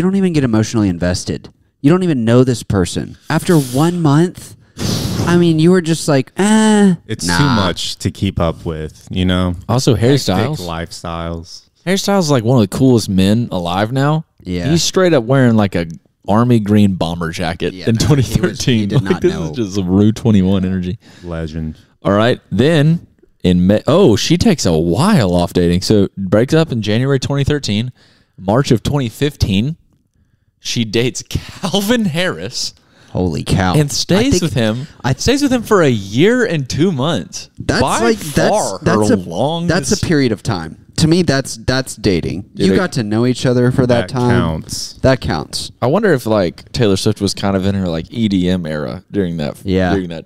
don't even get emotionally invested. You don't even know this person. After 1 month, I mean, you were just like, It's nah. too much to keep up with, you know? Also, Harry Hectic Styles. lifestyles. Harry Styles is like one of the coolest men alive now. Yeah. He's straight up wearing like a army green bomber jacket Yeah, in no, he 2013. did not this know. is just some Rue 21 energy. Legend. All right. Then in May, she takes a while off dating. So breaks up in January 2013. March of 2015, she dates Calvin Harris Holy cow. and stays with him. Stays with him for 1 year and 2 months. That's By like far that's her a longest. That's a period of time. To me, that's dating. You it- got to know each other for that time. Counts. That counts. I wonder if like Taylor Swift was kind of in her like EDM era during that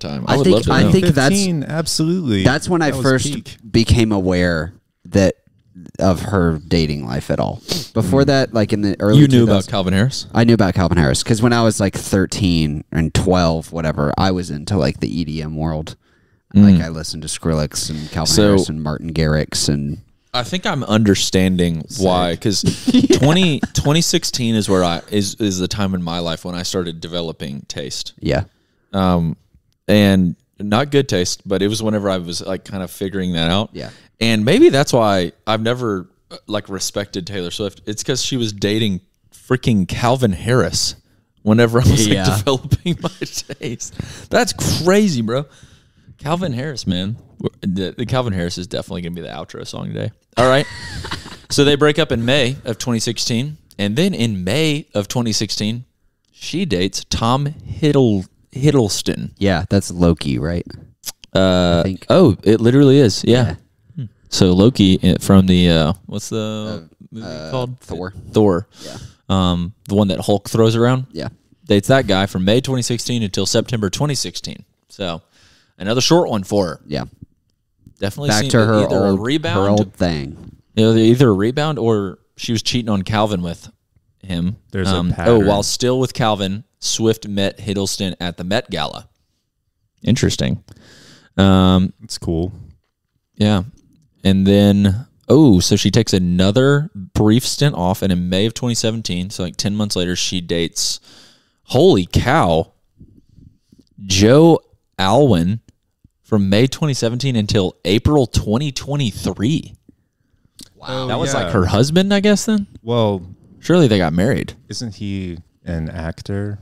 time. I would love to know. I think that's 15, absolutely. that's when I That was first peak. became aware that of her dating life at all. Before that, like in the early you knew 2000s, about Calvin Harris. I knew about Calvin Harris because when I was like 13 and 12, whatever, I was into like the EDM world. Like I listened to Skrillex and Calvin Harris and Martin Garrix and I think I'm understanding why, because 2016 is where is the time in my life when I started developing taste, yeah. and not good taste, but it was whenever I was like kind of figuring that out. Yeah. And maybe that's why I've never like respected Taylor Swift. It's because she was dating freaking Calvin Harris whenever I was like developing my taste. That's crazy, bro. Calvin Harris, man. The Calvin Harris is definitely going to be the outro song today. All right. So they break up in May of 2016. And then in May of 2016, she dates Tom Hiddleston. Yeah, that's Loki, right? I think. Oh, it literally is. Yeah. So Loki from the, what's the movie called? Thor. Thor. Yeah. The one that Hulk throws around. Yeah. Dates that guy from May 2016 until September 2016. So another short one for her. Yeah. Definitely Back seen to her either old, a rebound, her old thing. you know, either a rebound or she was cheating on Calvin with him. There's a pattern. while still with Calvin, Swift met Hiddleston at the Met Gala. Interesting. It's cool. Yeah. And then, so she takes another brief stint off, and in May of 2017, so like 10 months later, she dates, holy cow, Joe Alwyn from May 2017 until April 2023. Wow. That was like her husband, I guess, then? Well, Surely they got married. isn't he an actor?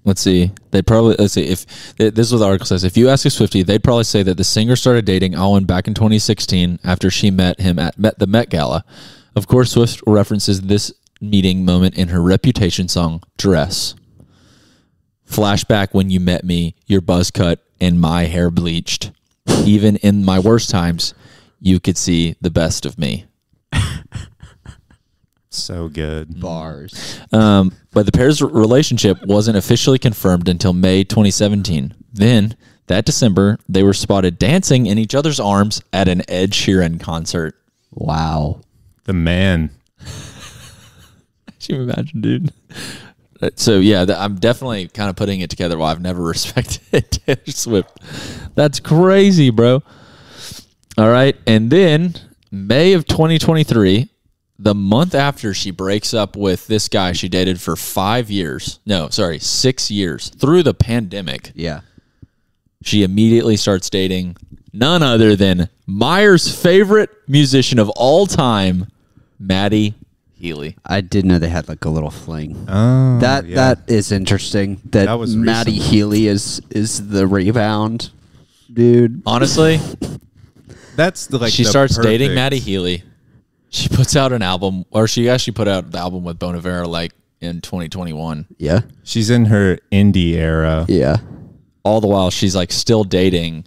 Let's see. Let's see. If this is what the article says. If you ask a Swiftie, they'd probably say that the singer started dating Alwyn back in 2016 after she met him at the Met Gala. Of course, Swift references this meeting moment in her Reputation song, Dress. Flashback when you met me, your buzz cut and my hair bleached. Even in my worst times, you could see the best of me. So good. Bars. But the pair's relationship wasn't officially confirmed until May 2017. Then, that December, they were spotted dancing in each other's arms at an Ed Sheeran concert. Wow. The man. Can you imagine, dude? So, yeah, I'm definitely kind of putting it together while I've never respected Taylor Swift. That's crazy, bro. All right. And then, May of 2023, the month after she breaks up with this guy she dated for 6 years through the pandemic. Yeah. She immediately starts dating none other than Myres' favorite musician of all time, Maddie Healy. I did know they had like a little fling. Oh, That is interesting. That was Maddie recently. Healy is the rebound dude. Honestly, That's she starts dating Maddie Healy. She puts out an album, or she actually put out the album with Bonavera like in 2021. Yeah. She's in her indie era. Yeah. All the while, she's like still dating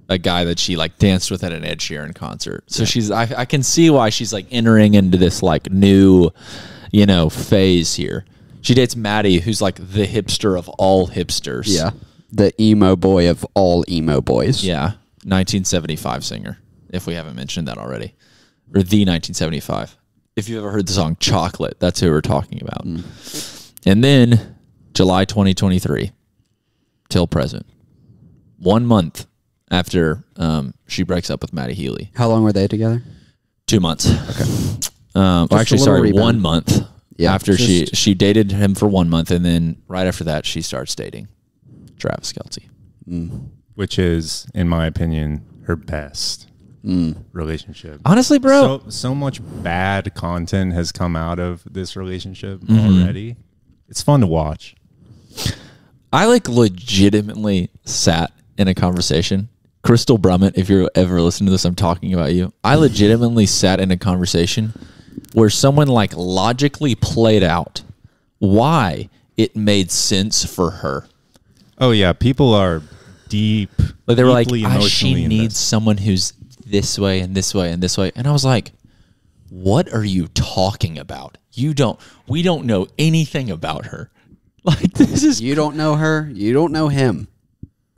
a guy that she like danced with at an Ed Sheeran concert. So I can see why she's like entering into this like new, phase here. She dates Maddie, who's like the hipster of all hipsters. Yeah. The emo boy of all emo boys. Yeah. 1975 singer, if we haven't mentioned that already. Or the 1975. If you've ever heard the song Chocolate, that's who we're talking about. And then July 2023 till present. 1 month after she breaks up with Maddie Healy. How long were they together? 2 months. Okay. Actually, little sorry, rebound. 1 month. Yeah, After she dated him for 1 month, and then right after that, she starts dating Travis Kelce. Which is, in my opinion, her best relationship. Honestly, bro. So much bad content has come out of this relationship already. It's fun to watch. I like legitimately sat in a conversation. Crystal Brummett, if you're ever listening to this, I'm talking about you. I legitimately sat in a conversation where someone like logically played out why it made sense for her. Oh yeah, people are But they were like, deeply she emotionally needs invested. someone who's this way and this way and this way. And I was like, what are you talking about? We don't know anything about her. Like, this is, You don't know her. You don't know him.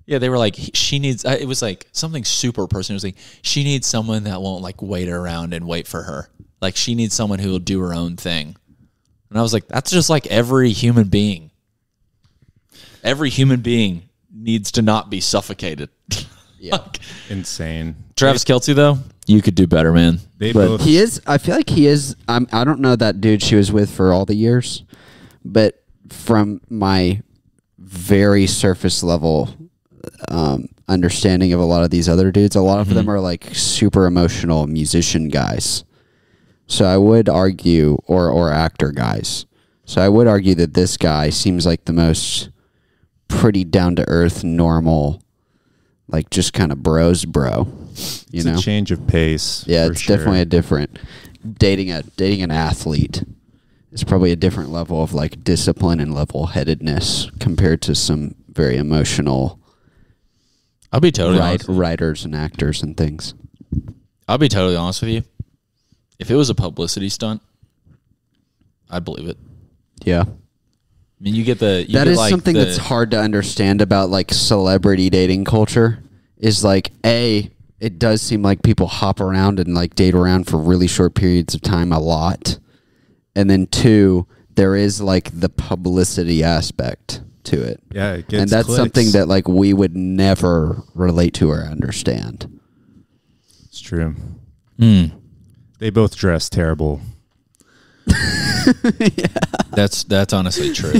yeah, they were like, she needs, it was like something super personal. It was like, she needs someone that won't like wait around and wait for her. Like, she needs someone who will do her own thing. And I was like, that's just like every human being. Every human being needs to not be suffocated. Yeah. Like, Insane. Travis Kelce, though, you could do better, man. They But both He is. I feel like he is. I don't know that dude she was with for all the years, but from my very surface level understanding of a lot of these other dudes, a lot of them are like super emotional musician guys. So I would argue, or actor guys. So I would argue that this guy seems like the most pretty down to earth, normal, like just kind of bro. it's a change of pace. Yeah, for it's sure. definitely a different dating an athlete is probably a different level of like discipline and level headedness compared to some very emotional I'll be totally honest. writers and actors and things. I'll be totally honest with you. If it was a publicity stunt, I'd believe it. Yeah. I mean, you get That is something that's hard to understand about like celebrity dating culture is like, it does seem like people hop around and like date around for really short periods of time a lot. And then 2, there is like the publicity aspect to it. Yeah, it gets And that's clicks. something that like we would never relate to or understand. It's true. Mm. They both dress terrible. That's honestly true.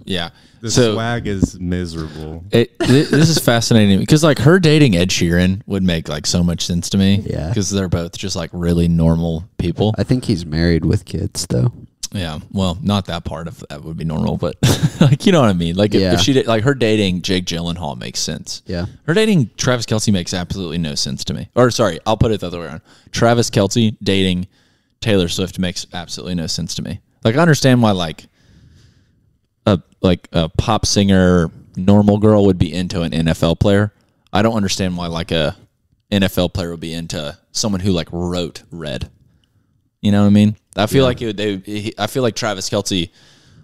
Yeah. The So swag is miserable. this is fascinating because like her dating Ed Sheeran would make like so much sense to me. Yeah. Because they're both just like really normal people. I think he's married with kids though. Yeah. Well, not that part of that would be normal, but like, you know what I mean? Like Yeah. if she did, like her dating Jake Gyllenhaal makes sense. Yeah. Her dating Travis Kelce makes absolutely no sense to me. Or sorry, I'll put it the other way around. Travis Kelce dating Taylor Swift makes absolutely no sense to me. Like I understand why like a pop singer normal girl would be into an NFL player. I don't understand why like a NFL player would be into someone who like wrote Red. You know what I mean? I feel like I feel like Travis Kelce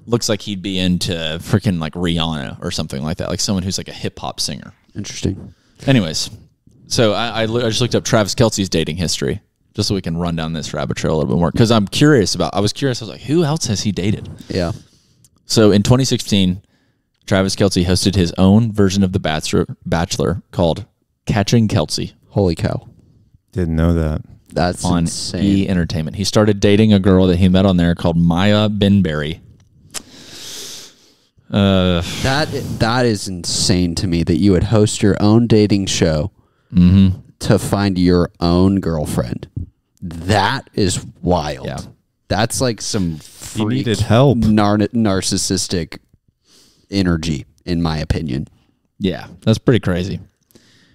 looks like he'd be into freaking like Rihanna or something like that, like someone who's like a hip hop singer. Interesting. Anyways, so I just looked up Travis Kelce's dating history just so we can run down this rabbit trail a little bit more because I was like, who else has he dated? Yeah. So in 2016, Travis Kelce hosted his own version of The Bachelor called Catching Kelce. Holy cow. Didn't know that. That's on insane. E! Entertainment. He started dating a girl that he met on there called Maya Benberry. That is insane to me that you would host your own dating show to find your own girlfriend. That is wild. Yeah. That's like some He needed help. Narcissistic energy, in my opinion. Yeah, that's pretty crazy.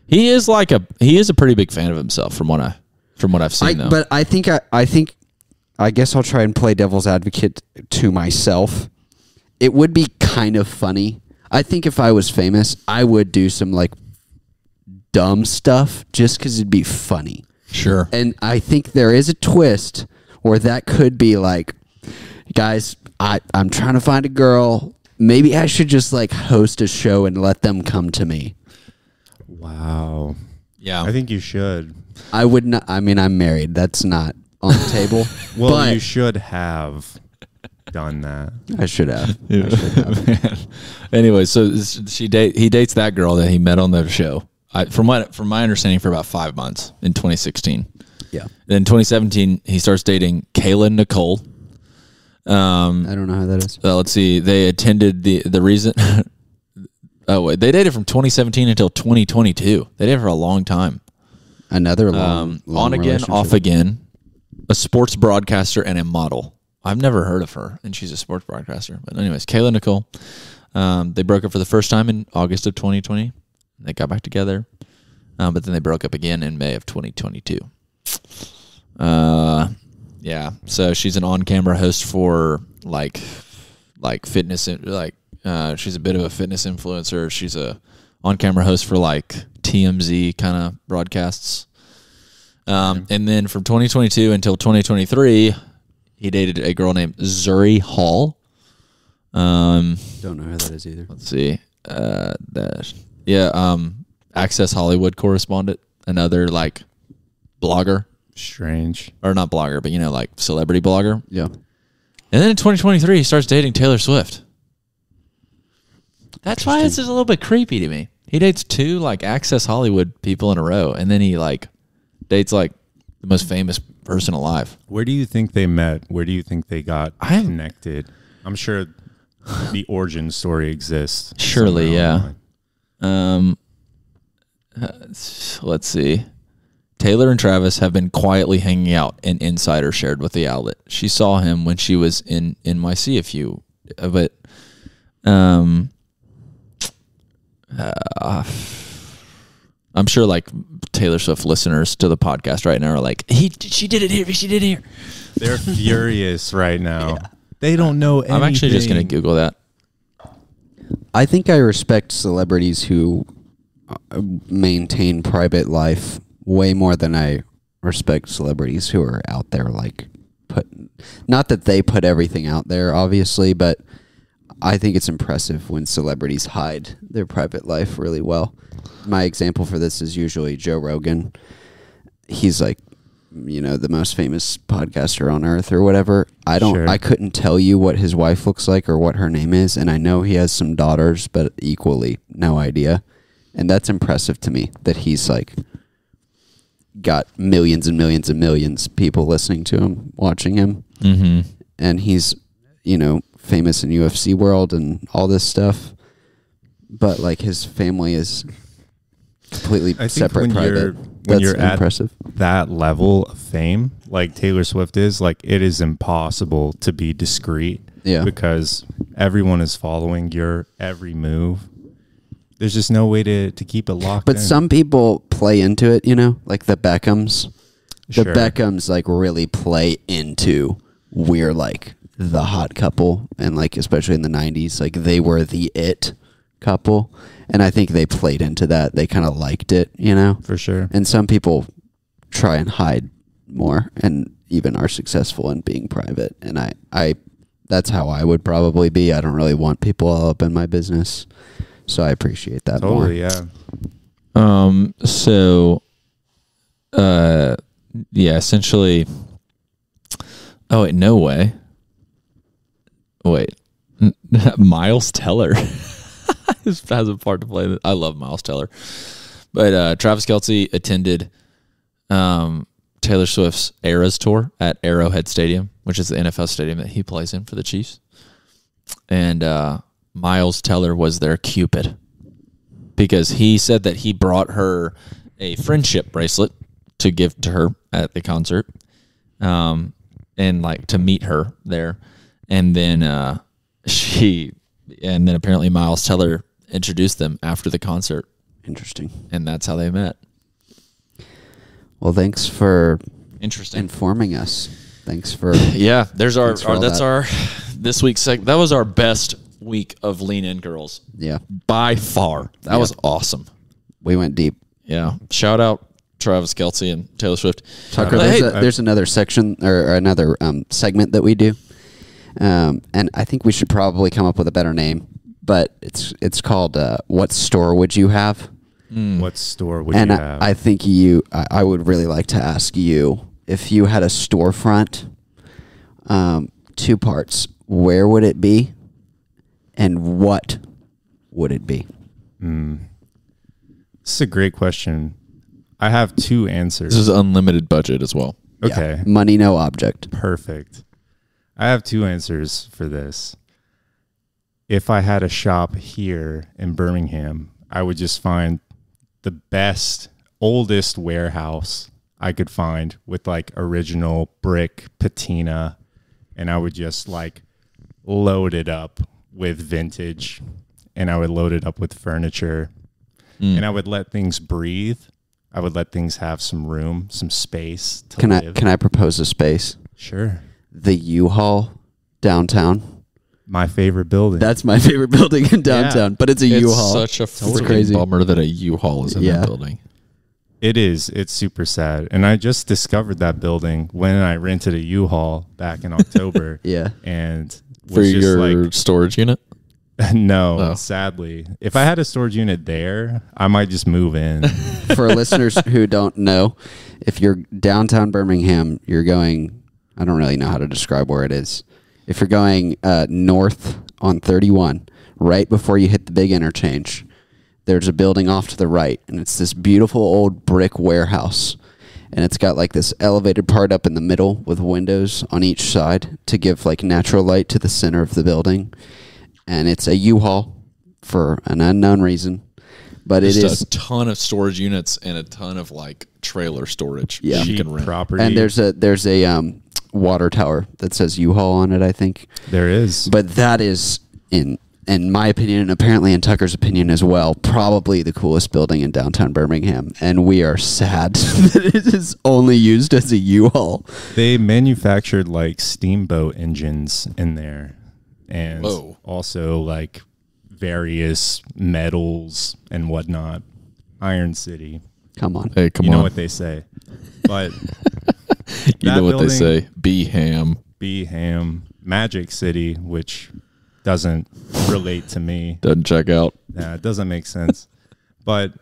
He is a pretty big fan of himself from what I've seen though. But I guess I'll try and play devil's advocate to myself. It would be kind of funny. I think if I was famous, I would do some like dumb stuff just because it'd be funny. Sure. And I think there is a twist where that could be like, guys, I'm trying to find a girl. Maybe I should just like host a show and let them come to me. Wow. Yeah. I think you should. I would not. I mean, I'm married. That's not on the table. Well, but you should have done that. I should have. Anyway, so he dates that girl that he met on the show. From my understanding, for about 5 months in 2016. Yeah. Then 2017, he starts dating Kayla Nicole. I don't know how that is. Let's see. They attended the reason. Oh wait, they dated from 2017 until 2022. They dated for a long time. Another long on again, off again. A sports broadcaster and a model. I've never heard of her, and she's a sports broadcaster. But anyways, Kayla Nicole. They broke up for the first time in August of 2020. They got back together, but then they broke up again in May of 2022. Yeah. So she's an on-camera host for like fitness, she's a bit of a fitness influencer. She's a on-camera host for like TMZ kind of broadcasts. And then from 2022 until 2023, he dated a girl named Zuri Hall. Don't know who that is either. Let's see. Access Hollywood correspondent, another like blogger. Strange. Or not blogger, but like celebrity blogger. Yeah. And then in 2023, he starts dating Taylor Swift. That's why it's just a little bit creepy to me. He dates 2 like Access Hollywood people in a row, and then he like dates like the most famous person alive. Where do you think they met? Where do you think they got connected? I'm sure the origin story exists. Surely, yeah. Let's see. Taylor and Travis have been quietly hanging out, an insider shared with the outlet. She saw him when she was in NYC I'm sure like Taylor Swift listeners to the podcast right now are like, she did it here. They're furious right now. Yeah. They don't know anything. I'm actually just going to Google that. I think I respect celebrities who maintain private life way more than I respect celebrities who are out there like not that they put everything out there, obviously, but I think it's impressive when celebrities hide their private life really well. My example for this is usually Joe Rogan. He's like, the most famous podcaster on earth or whatever. I couldn't tell you what his wife looks like or what her name is, and I know he has some daughters, but equally no idea. And that's impressive to me that he's like got millions and millions and millions of people listening to him, watching him. Mm-hmm. And he's, famous in UFC world and all this stuff. But like his family is completely separate, private. When you're impressive. At that level of fame, like Taylor Swift is, like it is impossible to be discreet. Yeah. Because everyone is following your every move. There's just no way to keep it locked in. But some people play into it, like the Beckhams. The Beckhams like really play into we're like the hot couple, and like especially in the 90s, like they were the it couple, and I think they played into that. They kind of liked it, For sure. And some people try and hide more, and even are successful in being private. And I that's how I would probably be. I don't really want people all up in my business. So I appreciate that more. Totally, yeah. So, yeah, essentially. Oh wait, no way. Wait, Miles Teller has a part to play. I love Miles Teller, but Travis Kelce attended Taylor Swift's Eras tour at Arrowhead Stadium, which is the NFL stadium that he plays in for the Chiefs. And Miles Teller was their Cupid because he said that he brought her a friendship bracelet to give to her at the concert, and like to meet her there. And then apparently Miles Teller introduced them after the concert. Interesting. And that's how they met. Well, thanks for Interesting. informing us. Thanks for Yeah, there's our that's our this week's that was our best week of Lean In Girls. Yeah. By far. That was awesome. We went deep. Yeah. Shout out Travis Kelce and Taylor Swift. Tucker, there's another section or another segment that we do. And I think we should probably come up with a better name, but it's called What Store Would You Have? What store would you have? I think I would really like to ask you, if you had a storefront, 2 parts, where would it be and what would it be? This is a great question. I have 2 answers. This is unlimited budget as well. Okay. Yeah. Money, no object. Perfect. I have 2 answers for this. If I had a shop here in Birmingham, I would just find the best, oldest warehouse I could find with like original brick patina, and I would just like load it up with vintage, and I would load it up with furniture, and I would let things breathe. I would let things have some room, some space to live. Can I propose a space? Sure. The U-Haul downtown. My favorite building. That's my favorite building in downtown, but it's a U-Haul. It's such a freaking bummer that a U-Haul is in that building. It is. It's super sad. And I just discovered that building when I rented a U-Haul back in October. Yeah. And For your storage unit? No, sadly. If I had a storage unit there, I might just move in. For listeners who don't know, if you're downtown Birmingham, you're going, I don't really know how to describe where it is. If you're going north on 31, right before you hit the big interchange, there's a building off to the right, and it's this beautiful old brick warehouse. And it's got like this elevated part up in the middle with windows on each side to give like natural light to the center of the building. And it's a U-Haul for an unknown reason. But it is a ton of storage units and a ton of like trailer storage. Yeah. You can rent. Property. And there's a water tower that says U-Haul on it, I think. There is. But that is, in my opinion, and apparently in Tucker's opinion as well, probably the coolest building in downtown Birmingham. And we are sad that it is only used as a U-Haul. They manufactured like steamboat engines in there. And also like various metals and whatnot. Iron City. Come on. Hey, come on. You know what they say. But you know what they say. Be ham. Be ham. Magic City, which doesn't relate to me. Doesn't check out. Yeah, it doesn't make sense. But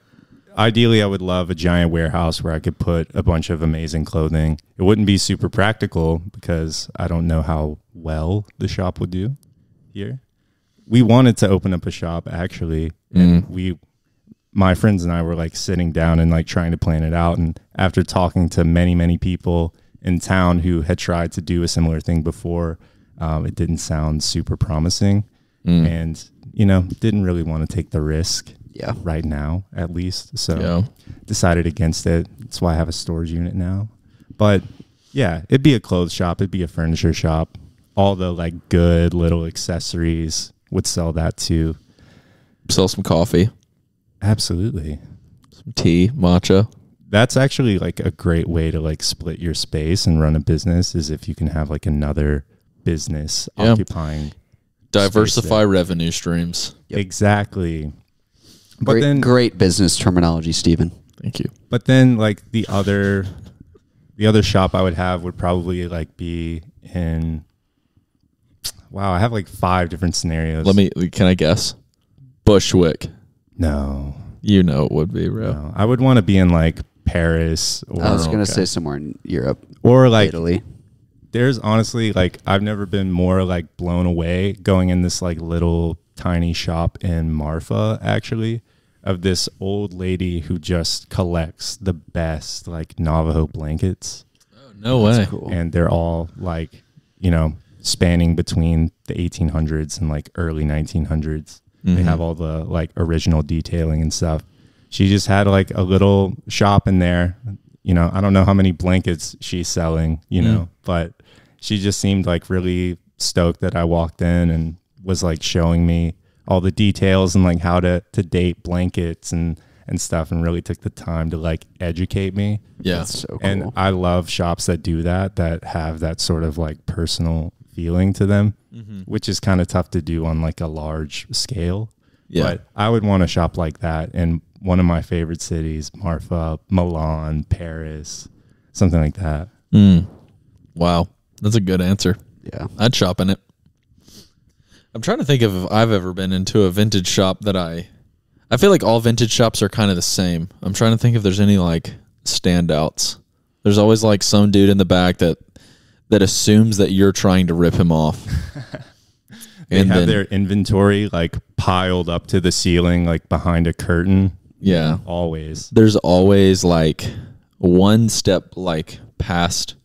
ideally, I would love a giant warehouse where I could put a bunch of amazing clothing. It wouldn't be super practical because I don't know how well the shop would do here. We wanted to open up a shop actually, and my friends and I were like sitting down and like trying to plan it out. And after talking to many people in town who had tried to do a similar thing before, it didn't sound super promising, and didn't really want to take the risk. Yeah. Right now, at least. So decided against it. That's why I have a storage unit now. But yeah, it'd be a clothes shop. It'd be a furniture shop. All the like good little accessories would sell that too. Sell some coffee. Absolutely. Some tea, matcha. That's actually like a great way to like split your space and run a business, is if you can have like another business occupying. Diversify revenue streams. Yep. Exactly. But great business terminology, Stephen. Thank you. But then like the other The other shop I would have would probably like be in. Wow, I have like 5 different scenarios. Can I guess? Bushwick. No. You know it would be, bro. No. I would want to be in like Paris. Or, I was going to say somewhere in Europe. Or like Italy. There's honestly like I've never been more like blown away going in this like little tiny shop in Marfa actually of this old lady who just collects the best like Navajo blankets. Oh, no way. Cool. And they're all like, spanning between the 1800s and like early 1900s. They have all the like original detailing and stuff. She just had like a little shop in there. I don't know how many blankets she's selling, but she just seemed like really stoked that I walked in and was like showing me all the details and like how to date blankets and stuff, and really took the time to like educate me. Yeah. That's so cool. And I love shops that do that have that sort of like personal feeling to them, which is kind of tough to do on like a large scale. Yeah. But I would want to shop like that in one of my favorite cities, Marfa, Milan, Paris, something like that. Wow. That's a good answer. Yeah. I'd shop in it. I'm trying to think if I've ever been into a vintage shop that I feel like all vintage shops are kind of the same. I'm trying to think if there's any like standouts. There's always like some dude in the back that assumes that you're trying to rip him off. They have their inventory like piled up to the ceiling, like behind a curtain. Yeah. Always. There's always like one step like past,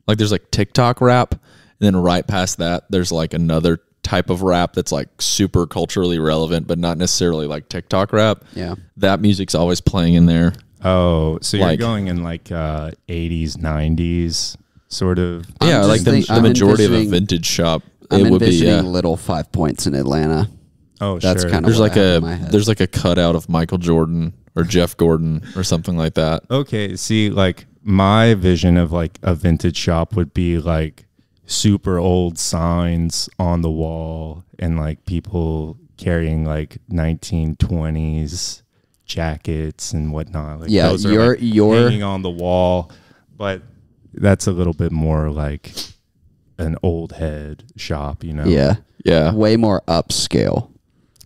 like there's like TikTok rap, and then right past that, there's like another type of rap that's like super culturally relevant, but not necessarily like TikTok rap. Yeah. That music's always playing in there. Oh, so you're Like- going in like 80s, 90s sort of. Yeah, just like the I'm majority of a envisioning- vintage shop. I'm It would be, envisioning yeah. little 5 Points in Atlanta. Oh, That's sure. kind of There's what like I have in my head. there's like a cutout of Michael Jordan or Jeff Gordon or something like that. Okay, see, like my vision of like a vintage shop would be like super old signs on the wall and like people carrying like 1920s jackets and whatnot. Like Yeah, those are, your- like, hanging on the wall, but that's a little bit more like an old head shop, Yeah. Yeah. Way more upscale.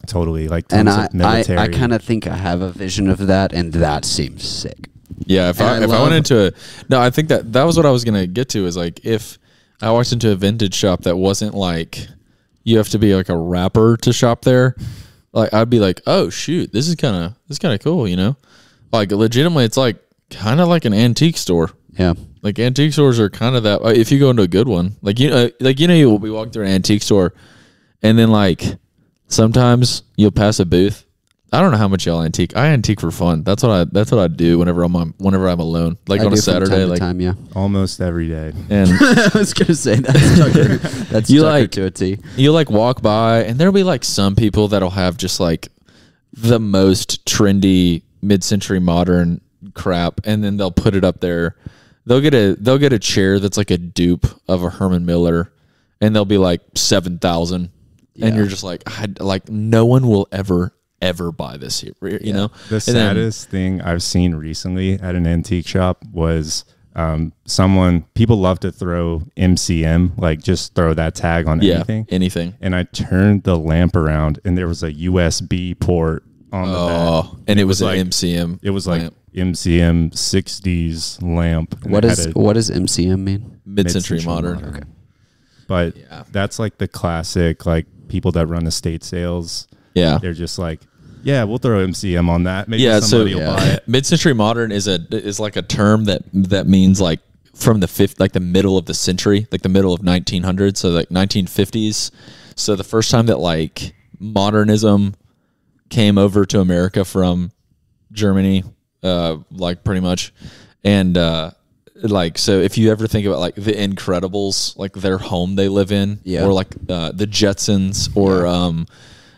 Totally, like And tons of military. I kind of think I have a vision of that, and that seems sick. Yeah, if And I I went love- into I think that was what I was gonna get to, is like if I walked into a vintage shop that wasn't like you have to be like a rapper to shop there, like I'd be like, oh shoot, this is kind of cool, like legitimately, it's like kind of like an antique store. Yeah. Like antique stores are kind of that. If you go into a good one, you will be walking through an antique store, and then like sometimes you'll pass a booth. I don't know how much y'all antique. I antique for fun. That's what I do whenever I'm alone, like I on do a from Saturday, time like to time, yeah. almost every day. and I was gonna say that's Tucker. That's You Tucker like- to a T. you like walk by, and there'll be like some people that'll have just like the most trendy mid-century modern crap, and then they'll put it up there. They'll get a chair that's like a dupe of a Herman Miller, and they'll be like 7,000, Yeah. and you're just like, no one will ever buy this here, you know. The And then- saddest thing I've seen recently at an antique shop was people love to throw MCM, like just throw that tag on anything. And I turned the lamp around and there was a USB port on the back. Oh, and it was an like- MCM. It was like lamp. MCM 60s lamp. And What it does had a what does MCM mean? mid-century mid-century modern. Okay. But Yeah. that's like the classic, like people that run estate sales. Yeah. They're just like, yeah, we'll throw MCM on that. Maybe Yeah, so somebody will buy it. mid-century modern is like a term that means like from the middle of the century, like the middle of 1900s, so like 1950s. So the first time that like modernism came over to America from Germany, like pretty much, and like so if you ever think about like the Incredibles, like their home they live in, Yeah. or like the Jetsons, or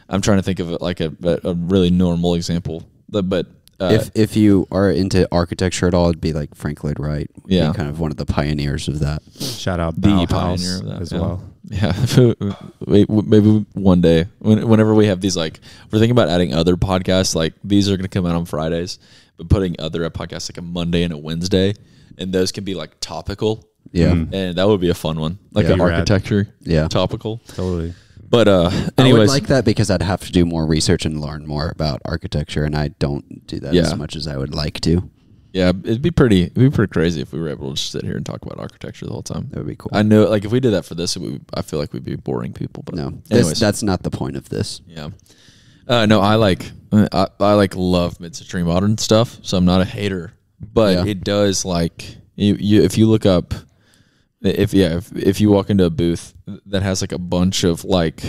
I'm trying to think of it like a really normal example, but If you are into architecture at all, it'd be like Frank Lloyd Wright. Would be Yeah. kind of one of the pioneers of that. Shout out the Bauhaus pioneer of that as yeah. well. Yeah, maybe one day, whenever we have these, like we're thinking about adding other podcasts. Like these are going to come out on Fridays, but putting other podcasts like a Monday and a Wednesday, and those can be like topical. Yeah. And that would be a fun one, like Yeah. an architecture. Yeah. Topical. Totally. But I anyways, would like that because I'd have to do more research and learn more about architecture, and I don't do that as much as I would like to. yeah, it'd be pretty crazy if we were able to just sit here and talk about architecture the whole time. That would be cool. I know, like if we did that for this, I feel like we'd be boring people. But No, anyways, that's not the point of this. yeah. No, I like love mid-century modern stuff, so I'm not a hater. But it does like you if you look up if you walk into a booth that has like a bunch of like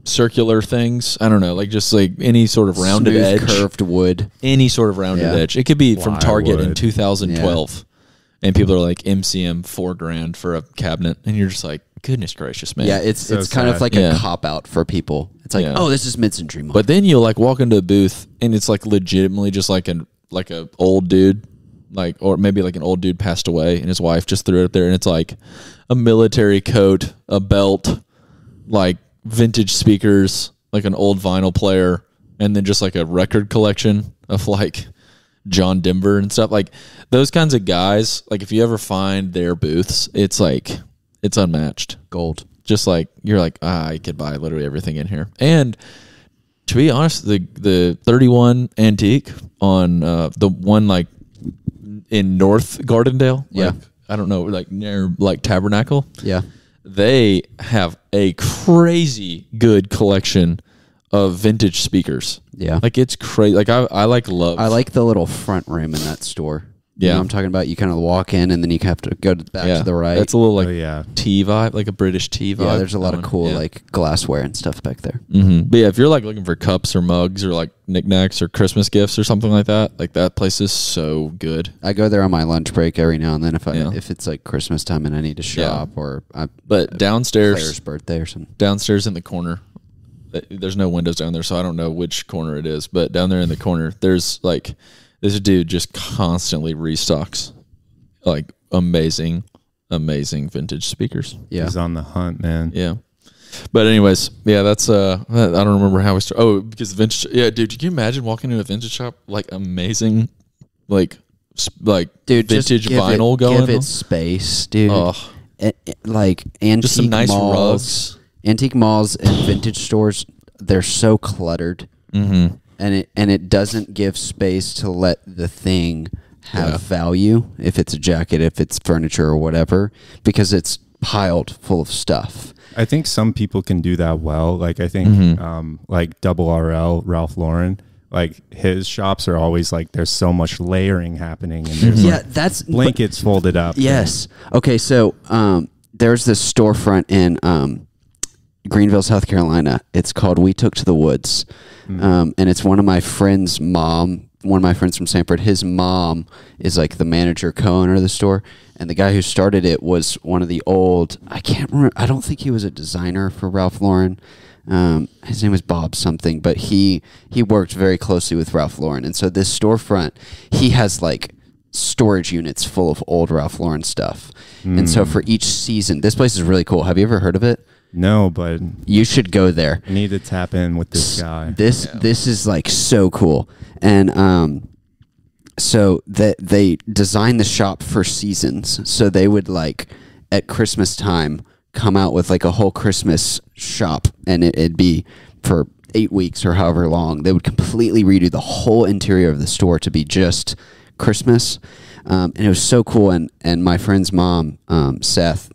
circular things, I don't know, like just like any sort of rounded Smooth, edge, curved wood, any sort of rounded edge. It could be from Target in Plywood. 2012, and people are like MCM $4,000 for a cabinet, and you're just like, goodness gracious, man. Yeah, it's So kind of sad. like a cop out for people. It's like, oh, this is mid-century modern. But then you'll like walk into a booth and it's like legitimately just like a old dude, like, or maybe like an old dude passed away and his wife just threw it up there, and it's like a military coat, a belt, like vintage speakers, like an old vinyl player, and then just like a record collection of like John Denver and stuff. Like those kinds of guys, like if you ever find their booths, it's like it's unmatched. Gold. Just like you're like, I could buy literally everything in here. And to be honest, the 31 antique on the one like in North Gardendale, like, I don't know, like near like Tabernacle. Yeah. They have a crazy good collection of vintage speakers. Yeah. Like it's crazy. Like I like love. I like the little front room in that store. Yeah. You know what I'm talking about? You kind of walk in and then you have to go back to the right. That's a little like yeah. tea vibe, like a British tea vibe. Yeah, there's a lot of going. cool Yeah. like glassware and stuff back there. Mm-hmm. But yeah, if you're like looking for cups or mugs or like knickknacks or Christmas gifts or something like that place is so good. I go there on my lunch break every now and then if it's like Christmas time and I need to shop or But downstairs, Claire's birthday or something. downstairs in the corner, there's no windows down there, so I don't know which corner it is. But down there in the corner, there's like this dude just constantly restocks like amazing vintage speakers. Yeah. He's on the hunt, man. Yeah. But anyways, yeah, that's I don't remember how we started. Oh, because the vintage. Yeah, dude, can you imagine walking into a vintage shop like amazing, like Dude, vintage just give vinyl going? Give it space, dude. Oh, Like antique just some nice malls, rugs. antique malls and vintage stores. They're so cluttered, Mm-hmm. and it doesn't give space to let the thing have value. If it's a jacket, if it's furniture or whatever, because it's piled full of stuff. I think some people can do that well. Like I think like Double RL, Ralph Lauren, like his shops are always like there's so much layering happening and there's Yeah, like that's blankets folded up. Yes. Okay, so there's this storefront in Greenville, South Carolina. It's called We Took to the Woods. And it's one of my friends' from Sanford, his mom is like the manager, co-owner of the store. And the guy who started it was one of the old, I can't remember, I don't think he was a designer for Ralph Lauren. His name was Bob something, but he worked very closely with Ralph Lauren. And so this storefront, he has like storage units full of old Ralph Lauren stuff. And so for each season, this place is really cool. Have you ever heard of it? No, but You should go there. I need to tap in with this guy. This is like so cool. And so that they designed the shop for seasons. So they would like at Christmas time come out with like a whole Christmas shop, and it'd be for 8 weeks or however long. They would completely redo the whole interior of the store to be just Christmas. And it was so cool. And my friend's mom, Seth,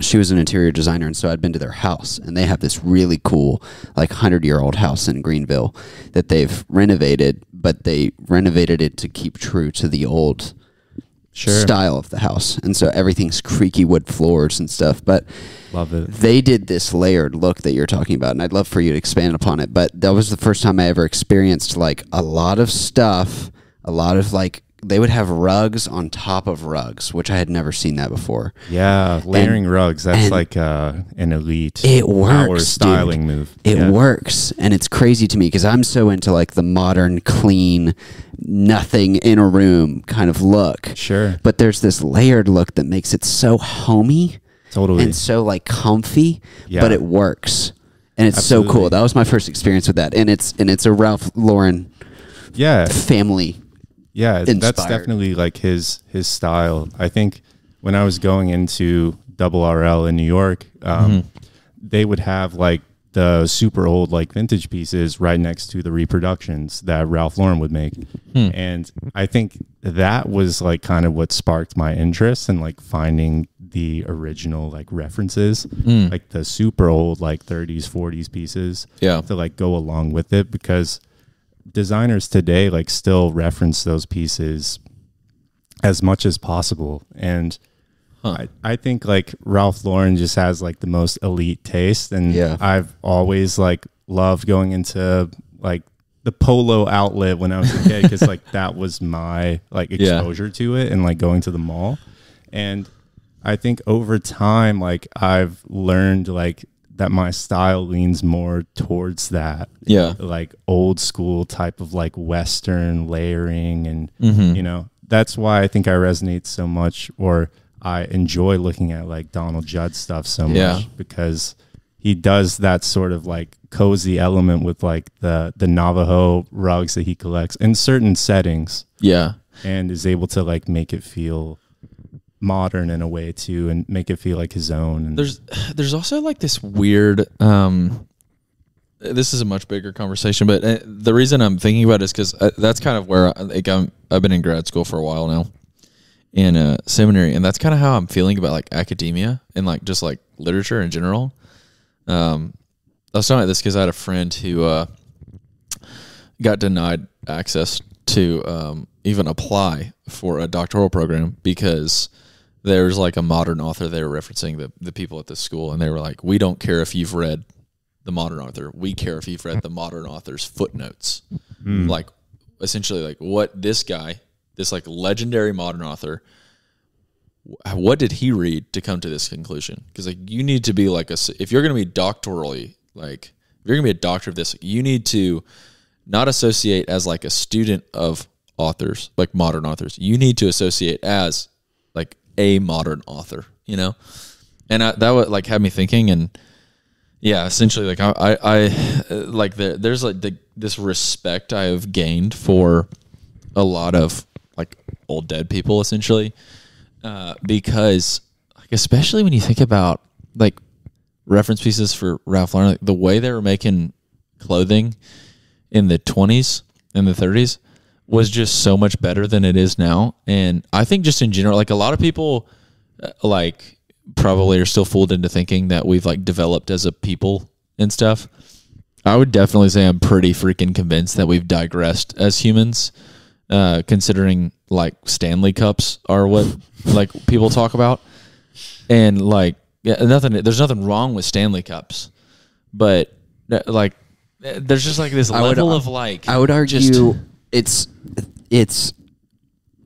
she was an interior designer, and so I'd been to their house, and they have this really cool, like 100-year-old house in Greenville that they've renovated, but they renovated it to keep true to the old style of the house. And so everything's creaky wood floors and stuff, but Love it. they did this layered look that you're talking about, and I'd love for you to expand upon it. But that was the first time I ever experienced like a lot of stuff, a lot of like, they would have rugs on top of rugs, which I had never seen that before. Yeah, layering rugs. That's like an elite power styling move. It works, and it's crazy to me because I'm so into like the modern, clean, nothing in a room kind of look. Sure. But there's this layered look that makes it so homey Totally. and so like comfy, Yeah. but it works. And it's so cool. That was my first experience with that. And it's a Ralph Lauren Yeah. family Yeah, that's inspired. definitely like his style. I think when I was going into Double RL in New York, they would have like the super old like vintage pieces right next to the reproductions that Ralph Lauren would make. And I think that was like kind of what sparked my interest in like finding the original like references, like the super old like 30s, 40s pieces to like go along with it, because designers today like still reference those pieces as much as possible. And I think like Ralph Lauren just has like the most elite taste, and I've always like loved going into like the polo outlet when I was a kid, because like that was my like exposure to it, and like going to the mall. And I think over time, like I've learned like that my style leans more towards that, like old school type of like Western layering, and you know, that's why I think I resonate so much, or I enjoy looking at like Donald Judd stuff so much, because he does that sort of like cozy element with like the Navajo rugs that he collects in certain settings. Yeah. And is able to like make it feel modern in a way too, and make it feel like his own. And there's also like this weird, this is a much bigger conversation, but the reason I'm thinking about it is because that's kind of where I've been in grad school for a while now, in a seminary, and that's kind of how I'm feeling about like academia and like just like literature in general. I was talking about this because I had a friend who got denied access to even apply for a doctoral program because there's like a modern author they were referencing, the people at the school, and they were like, we don't care if you've read the modern author, we care if you've read the modern author's footnotes. Like essentially like what this guy, this like legendary modern author, what did he read to come to this conclusion? Because like you need to be like if you're going to be doctorally, like if you're going to be a doctor of this, you need to not associate as like a student of authors, like modern authors. You need to associate as like a modern author, you know? And that would like have me thinking, and yeah, essentially like I like there's like this respect I have gained for a lot of like old dead people, essentially, because like especially when you think about like reference pieces for Ralph Lauren, like the way they were making clothing in the 20s and the 30s was just so much better than it is now. And I think just in general, like a lot of people like probably are still fooled into thinking that we've like developed as a people and stuff. I would definitely say I'm pretty freaking convinced that we've digressed as humans. Considering like Stanley Cups are what like people talk about, and like there's nothing wrong with Stanley Cups, but like there's just like this level of like I would argue it's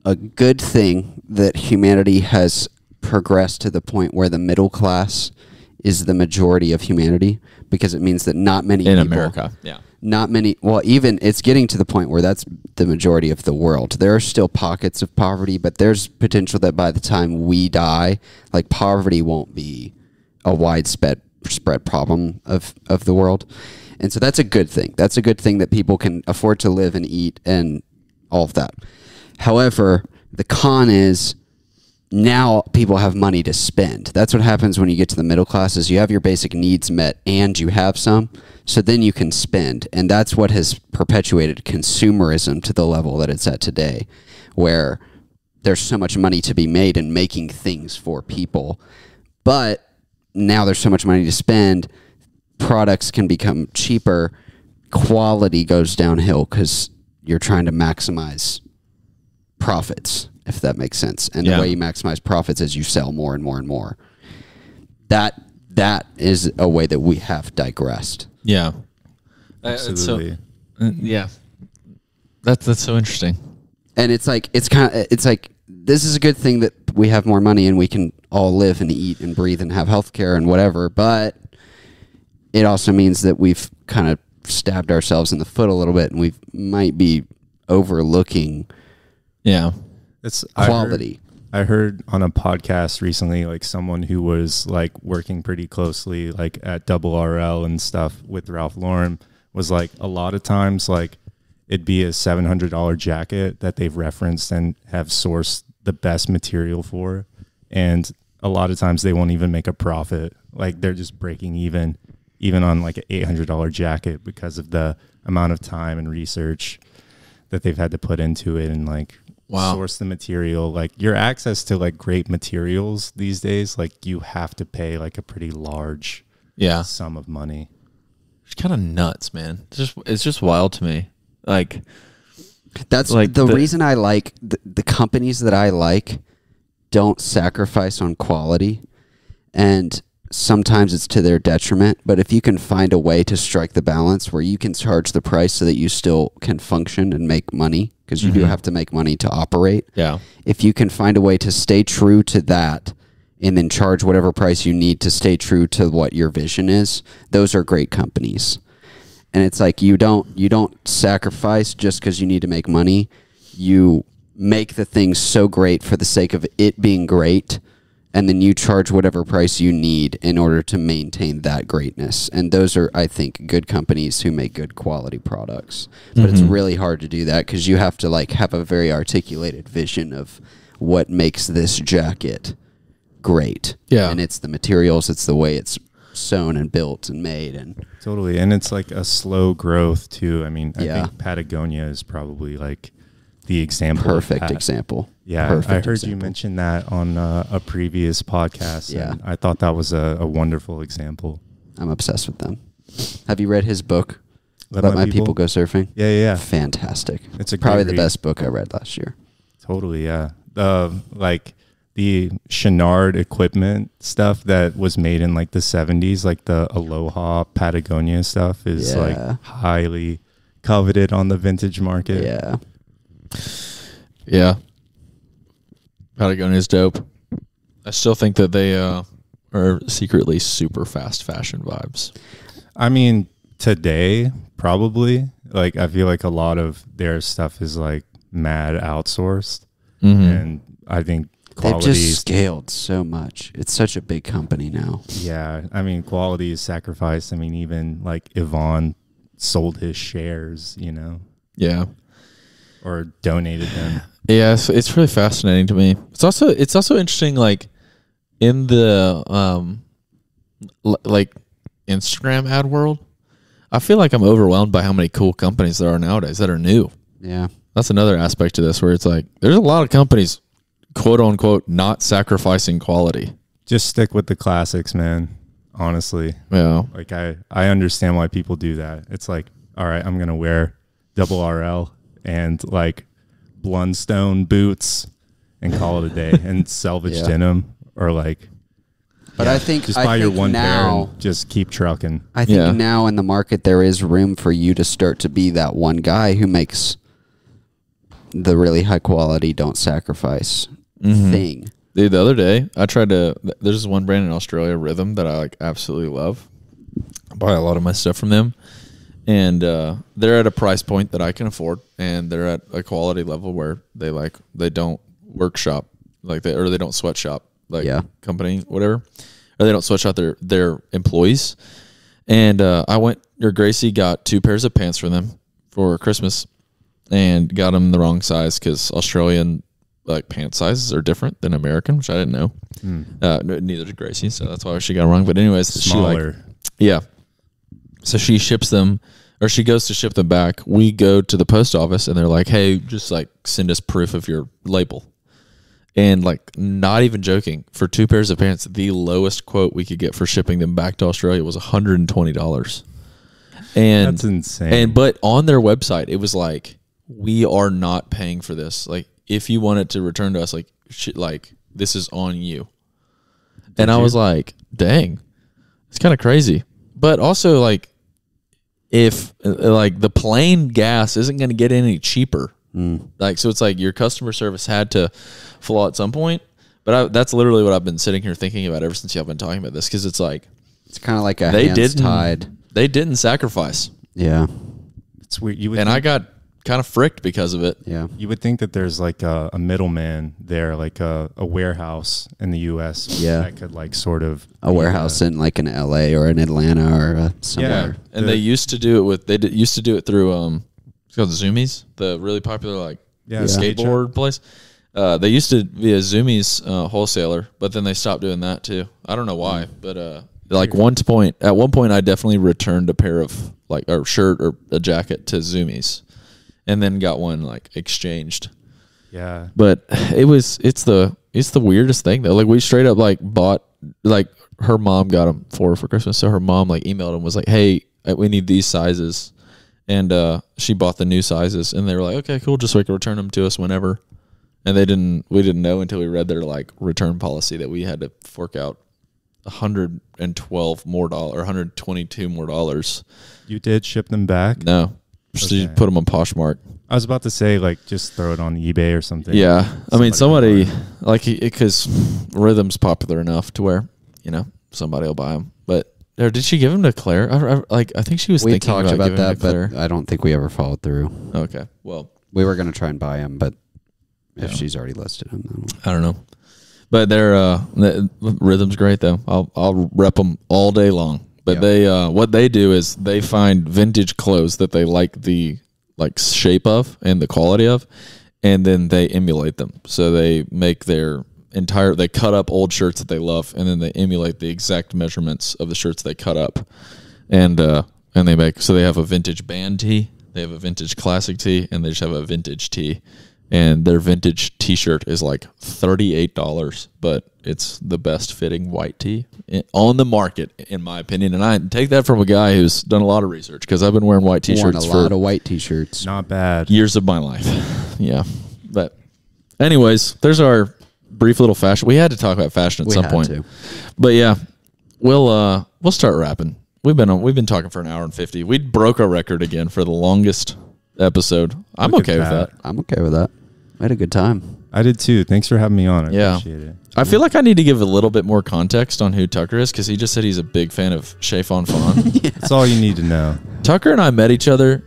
a good thing that humanity has progressed to the point where the middle class is the majority of humanity, because it means that not many in people, America, not many, well, even it's getting to the point where that's the majority of the world. There are still pockets of poverty, but there's potential that by the time we die, like poverty won't be a widespread problem of the world. And so that's a good thing. That's a good thing that people can afford to live and eat and all of that. However, the con is now people have money to spend. That's what happens when you get to the middle class, is you have your basic needs met and you have some, so then you can spend. And that's what has perpetuated consumerism to the level that it's at today, where there's so much money to be made in making things for people. But now there's so much money to spend, products can become cheaper, quality goes downhill because you're trying to maximize profits, if that makes sense. And the way you maximize profits is you sell more and more and more. That is a way that we have digressed. Yeah. Absolutely. That's so interesting. And it's like this is a good thing that we have more money and we can all live and eat and breathe and have healthcare and whatever, but it also means that we've kind of stabbed ourselves in the foot a little bit, and we might be overlooking it's quality. I heard on a podcast recently, like someone who was like working pretty closely like at Double RL and stuff with Ralph Lauren was like, a lot of times like it'd be a $700 jacket that they've referenced and have sourced the best material for. And a lot of times they won't even make a profit. Like they're just breaking even on like an $800 jacket because of the amount of time and research that they've had to put into it and like source the material. Like your access to like great materials these days, like you have to pay like a pretty large sum of money. It's kind of nuts, man. It's just wild to me. Like that's like the reason I like the companies that I like don't sacrifice on quality, and sometimes it's to their detriment. But if you can find a way to strike the balance where you can charge the price so that you still can function and make money, because you do have to make money to operate. Yeah. If you can find a way to stay true to that and then charge whatever price you need to stay true to what your vision is, those are great companies. And it's like you don't sacrifice just because you need to make money. You make the thing so great for the sake of it being great, and then you charge whatever price you need in order to maintain that greatness. And those are, I think, good companies who make good quality products. But it's really hard to do that because you have to like have a very articulated vision of what makes this jacket great. Yeah. And it's the materials, it's the way it's sewn and built and made. And totally. And it's like a slow growth too. I mean, I think Patagonia is probably like the example. Perfect example. Yeah, Perfect I heard example. you mention that on a previous podcast. Yeah. And I thought that was a wonderful example. I'm obsessed with them. Have you read his book? Let Let My People Go Surfing? Yeah. Fantastic. It's a probably great the read. best book I read last year. Totally, yeah. Like the Chenard equipment stuff that was made in like the 70s, like the Aloha Patagonia stuff is like highly coveted on the vintage market. Yeah. Yeah. Patagonia's dope. I still think that they are secretly super fast fashion vibes. I mean, today, probably. Like, I feel like a lot of their stuff is like mad outsourced. And I think quality They've just scaled so much. It's such a big company now. Yeah. I mean, quality is sacrificed. I mean, even like Yvonne sold his shares, you know? Yeah. Or donated them. Yeah, it's really fascinating to me. It's also interesting, like in the like Instagram ad world. I feel like I'm overwhelmed by how many cool companies there are nowadays that are new. Yeah, that's another aspect to this where it's like there's a lot of companies, quote unquote, not sacrificing quality. Just stick with the classics, man. Honestly, yeah. Like I understand why people do that. It's like, all right, I'm gonna wear double RL and like Blundstone boots and call it a day, and salvage denim, or like. But I think just buy your one pair and just keep trucking. I think now in the market there is room for you to start to be that one guy who makes the really high quality, don't sacrifice thing. Dude, the other day I tried to. There's this one brand in Australia, Rhythm, that I like absolutely love. I buy a lot of my stuff from them, and they're at a price point that I can afford, and they're at a quality level where they don't workshop they don't sweatshop company, whatever, or they don't sweatshop their employees. And Gracie got 2 pairs of pants for them for Christmas, and got them the wrong size because Australian like pant sizes are different than American, which I didn't know. Neither did Gracie, so that's why she got it wrong. But anyways, smaller. So she ships them, or she goes to ship them back. We go to the post office, and they're like, "Hey, just like send us proof of your label." And like, not even joking, for 2 pairs of pants, the lowest quote we could get for shipping them back to Australia was $120. And that's insane. But on their website, it was like, we are not paying for this. Like, if you want it to return to us, like this is on you. And I was like, dang, it's kind of crazy. But also, like, if like the plain gas isn't going to get any cheaper. Like, so it's like your customer service had to fall at some point. But that's literally what I've been sitting here thinking about ever since y'all been talking about this, because it's like it's kind of like a hands tied. They didn't sacrifice. Yeah, it's weird. I got kind of fricked because of it. Yeah, you would think that there's like a middleman there, like a warehouse in the U.S. that could like sort of a warehouse in like an L.A. or in Atlanta or somewhere. And they used to do it through called Zoomies, the really popular like skateboard place. They used to be a Zoomies wholesaler, but then they stopped doing that too. I don't know why, but like at one point, I definitely returned a pair of like a shirt or a jacket to Zoomies, and then got one like exchanged. Yeah, but it's the weirdest thing though. Like we straight up like bought, like her mom got them for Christmas, so her mom like emailed him, was like, "Hey, we need these sizes," and she bought the new sizes, and they were like, "Okay, cool, just so we can return them to us whenever." And we didn't know until we read their like return policy that we had to fork out $112 more, $122 more. You did ship them back? No, just you put them on Poshmark. I was about to say, like, just throw it on eBay or something. Yeah, I mean, somebody like because Rhythm's popular enough to where somebody will buy them. But or did she give them to Claire? I think she was thinking about giving them to Claire. But I don't think we ever followed through. Okay, well, we were gonna try and buy them, but if she's already listed them, I don't know. But they're Rhythm's great though. I'll rep them all day long. But they what they do is they find vintage clothes that they like the shape of and the quality of, and then they emulate them. So they make they cut up old shirts that they love, and then they emulate the exact measurements of the shirts they cut up, and they make, so they have a vintage band tee, they have a vintage classic tee, and they just have a vintage tee. And their vintage t-shirt is like $38, but it's the best fitting white tee on the market, in my opinion. And I take that from a guy who's done a lot of research, because I've been wearing white t-shirts for a lot of white t-shirts. Not bad. Years of my life. Yeah. But anyways, there's our brief little fashion. We had to talk about fashion at some point. But yeah, we'll start wrapping. We've been talking for an hour and 50. We broke our record again for the longest episode. I'm okay with that. I'm okay with that. I had a good time. I did too. Thanks for having me on. I appreciate it. I feel like I need to give a little bit more context on who Tucker is, because he just said he's a big fan of Chez Fonfon. That's all you need to know. Tucker and I met each other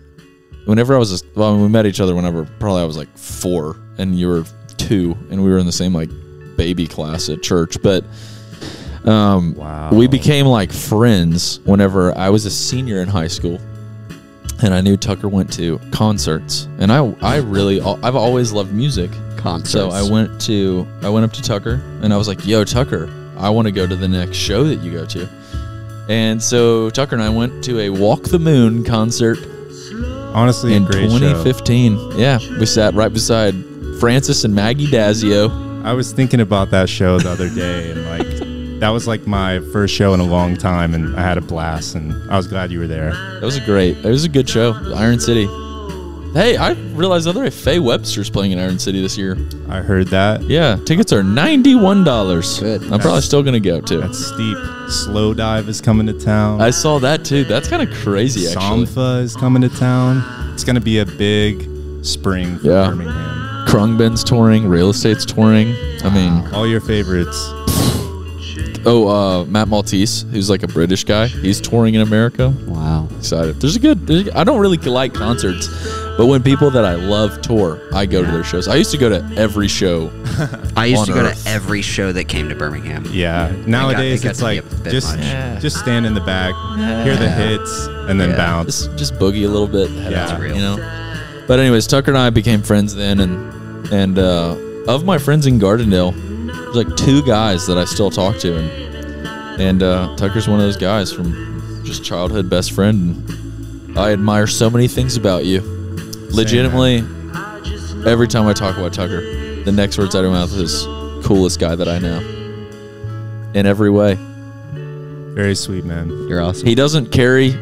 we met each other whenever probably I was like 4 and you were 2, and we were in the same like baby class at church. But we became like friends whenever I was a senior in high school. And I knew Tucker went to concerts, and I've always loved music. Concerts. So I went up to Tucker, and I was like, "Yo, Tucker, I want to go to the next show that you go to." And so Tucker and I went to a Walk the Moon concert. Honestly, in a great 2015. show. Yeah, we sat right beside Francis and Maggie Dazio. I was thinking about that show the other day, and like. That was like my first show in a long time, and I had a blast, and I was glad you were there. It was a good show. Iron City. Hey, I realized the other day Faye Webster's playing in Iron City this year. I heard that. Yeah, tickets are $91. Good. I'm probably still going to go, too. That's steep. Slow Dive is coming to town. I saw that, too. That's kind of crazy, actually. Sampha is coming to town. It's going to be a big spring for Birmingham. Krungben's touring. Real Estate's touring. I mean... all your favorites. Matt Maltese, who's like a British guy. He's touring in America. Wow. Excited. I don't really like concerts, but when people that I love tour, I go to their shows. I used to go to every show. I used to go to every show that came to Birmingham. Yeah. Nowadays it's like just stand in the back, hear the hits, and then bounce. Just boogie a little bit. Real. But anyways, Tucker and I became friends then, and of my friends in Gardendale, there's like 2 guys that I still talk to, and Tucker's one of those guys from just childhood best friend. And I admire so many things about you. Legitimately, every time I talk about Tucker, the next words out of my mouth is coolest guy that I know. In every way. Very sweet, man. You're awesome. He doesn't carry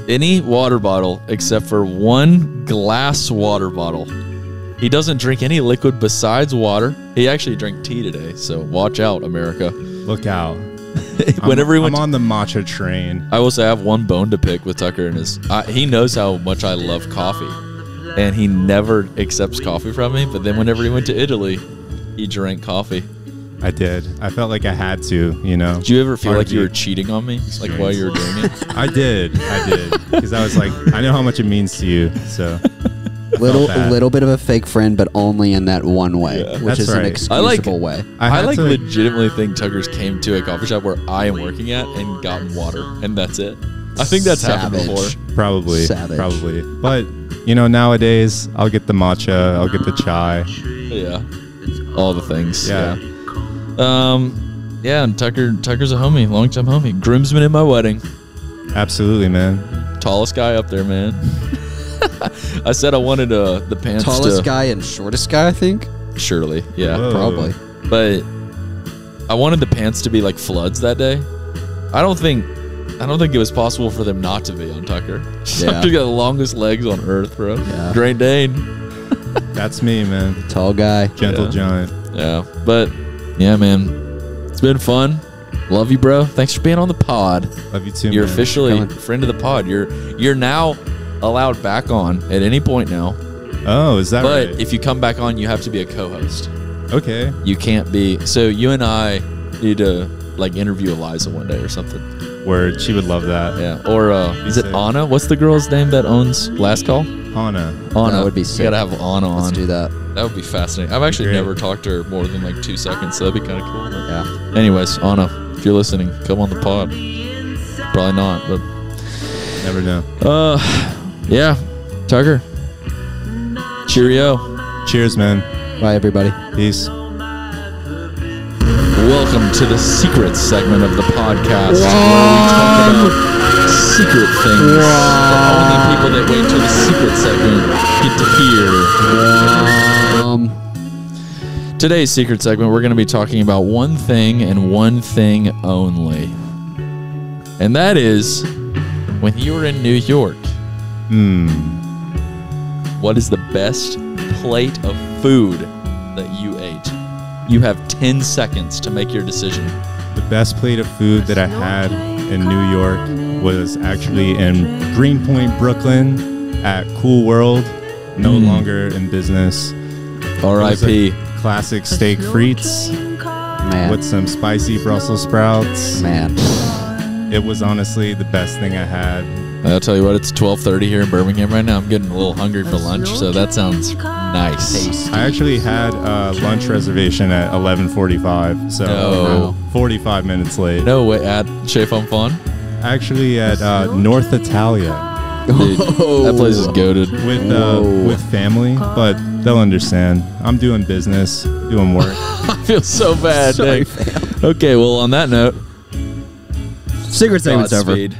any water bottle except for one glass water bottle. He doesn't drink any liquid besides water. He actually drank tea today, so watch out, America. Look out. I'm on the matcha train. I will say I have one bone to pick with Tucker, and he knows how much I love coffee, and he never accepts coffee from me. But then whenever he went to Italy, he drank coffee. I did. I felt like I had to, you know. Did you ever feel like you were cheating on me, like while you were doing it? I did, because I was like, I know how much it means to you, so. A little bit of a fake friend, but only in that one way, which That's is right. an excusable way. I legitimately think Tucker's came to a coffee shop where I am working at and gotten water, and that's it. I think that's happened before. Probably. Savage. But, You know, nowadays I'll get the matcha, I'll get the chai. Yeah. All the things. Yeah. Yeah, and Tucker's a homie, long-time homie. Groomsman in my wedding. Absolutely, man. Tallest guy up there, man. I said I wanted the pants Tallest guy and shortest guy, I think. Surely, yeah. Whoa. Probably. But I wanted the pants to be like floods that day. I don't think it was possible for them not to be on Tucker. Yeah. Tucker got the longest legs on earth, bro. Yeah. Great Dane. That's me, man. Tall guy. Gentle Yeah. giant. Yeah, but yeah, man, it's been fun. Love you, bro. Thanks for being on the pod. Love you too, You're man. officially Coming. friend of the pod. You're now allowed back on at any point now. Oh, is that But right? if you come back on, you have to be a co-host. Okay. You can't be. So you and I need to like interview Eliza one day or something. Word. She would love that. Yeah. Or is it sick. Anna? What's the girl's name that owns Last Call? Anna. Anna. That would be You sick. gotta have Anna on. Let's do that. That would be fascinating. I've actually Great. never talked to her more than like 2 seconds, so that'd be kind of cool. But Yeah. anyways, Anna, if you're listening, come on the pod. Probably not, but Never know. yeah, Tucker. Cheerio. Cheers, man. Bye, everybody. Peace. Welcome to the secret segment of the podcast where we talk about secret things that only people that wait till the secret segment get to hear. Today's secret segment, we're going to be talking about one thing and one thing only. And that is, when you were in New York, what is the best plate of food that you ate? You have 10 seconds to make your decision. The best plate of food that I had in New York was actually in Greenpoint, Brooklyn at Cool World. No longer in business. R.I.P. Classic steak frites Man. with some spicy Brussels sprouts. Man. It was honestly the best thing I had. I'll tell you what, it's 12:30 here in Birmingham right now. I'm getting a little hungry for lunch, so that sounds nice. I actually had a lunch reservation at 11:45, so No. 45 minutes late. No way, at Chez Fun Fun? Actually at North Italia Dude, that place is goated. with family, but they'll understand. I'm doing business, doing work. I feel so bad. Sorry, dang. Okay, well, on that note, Secret segment's over. Godspeed.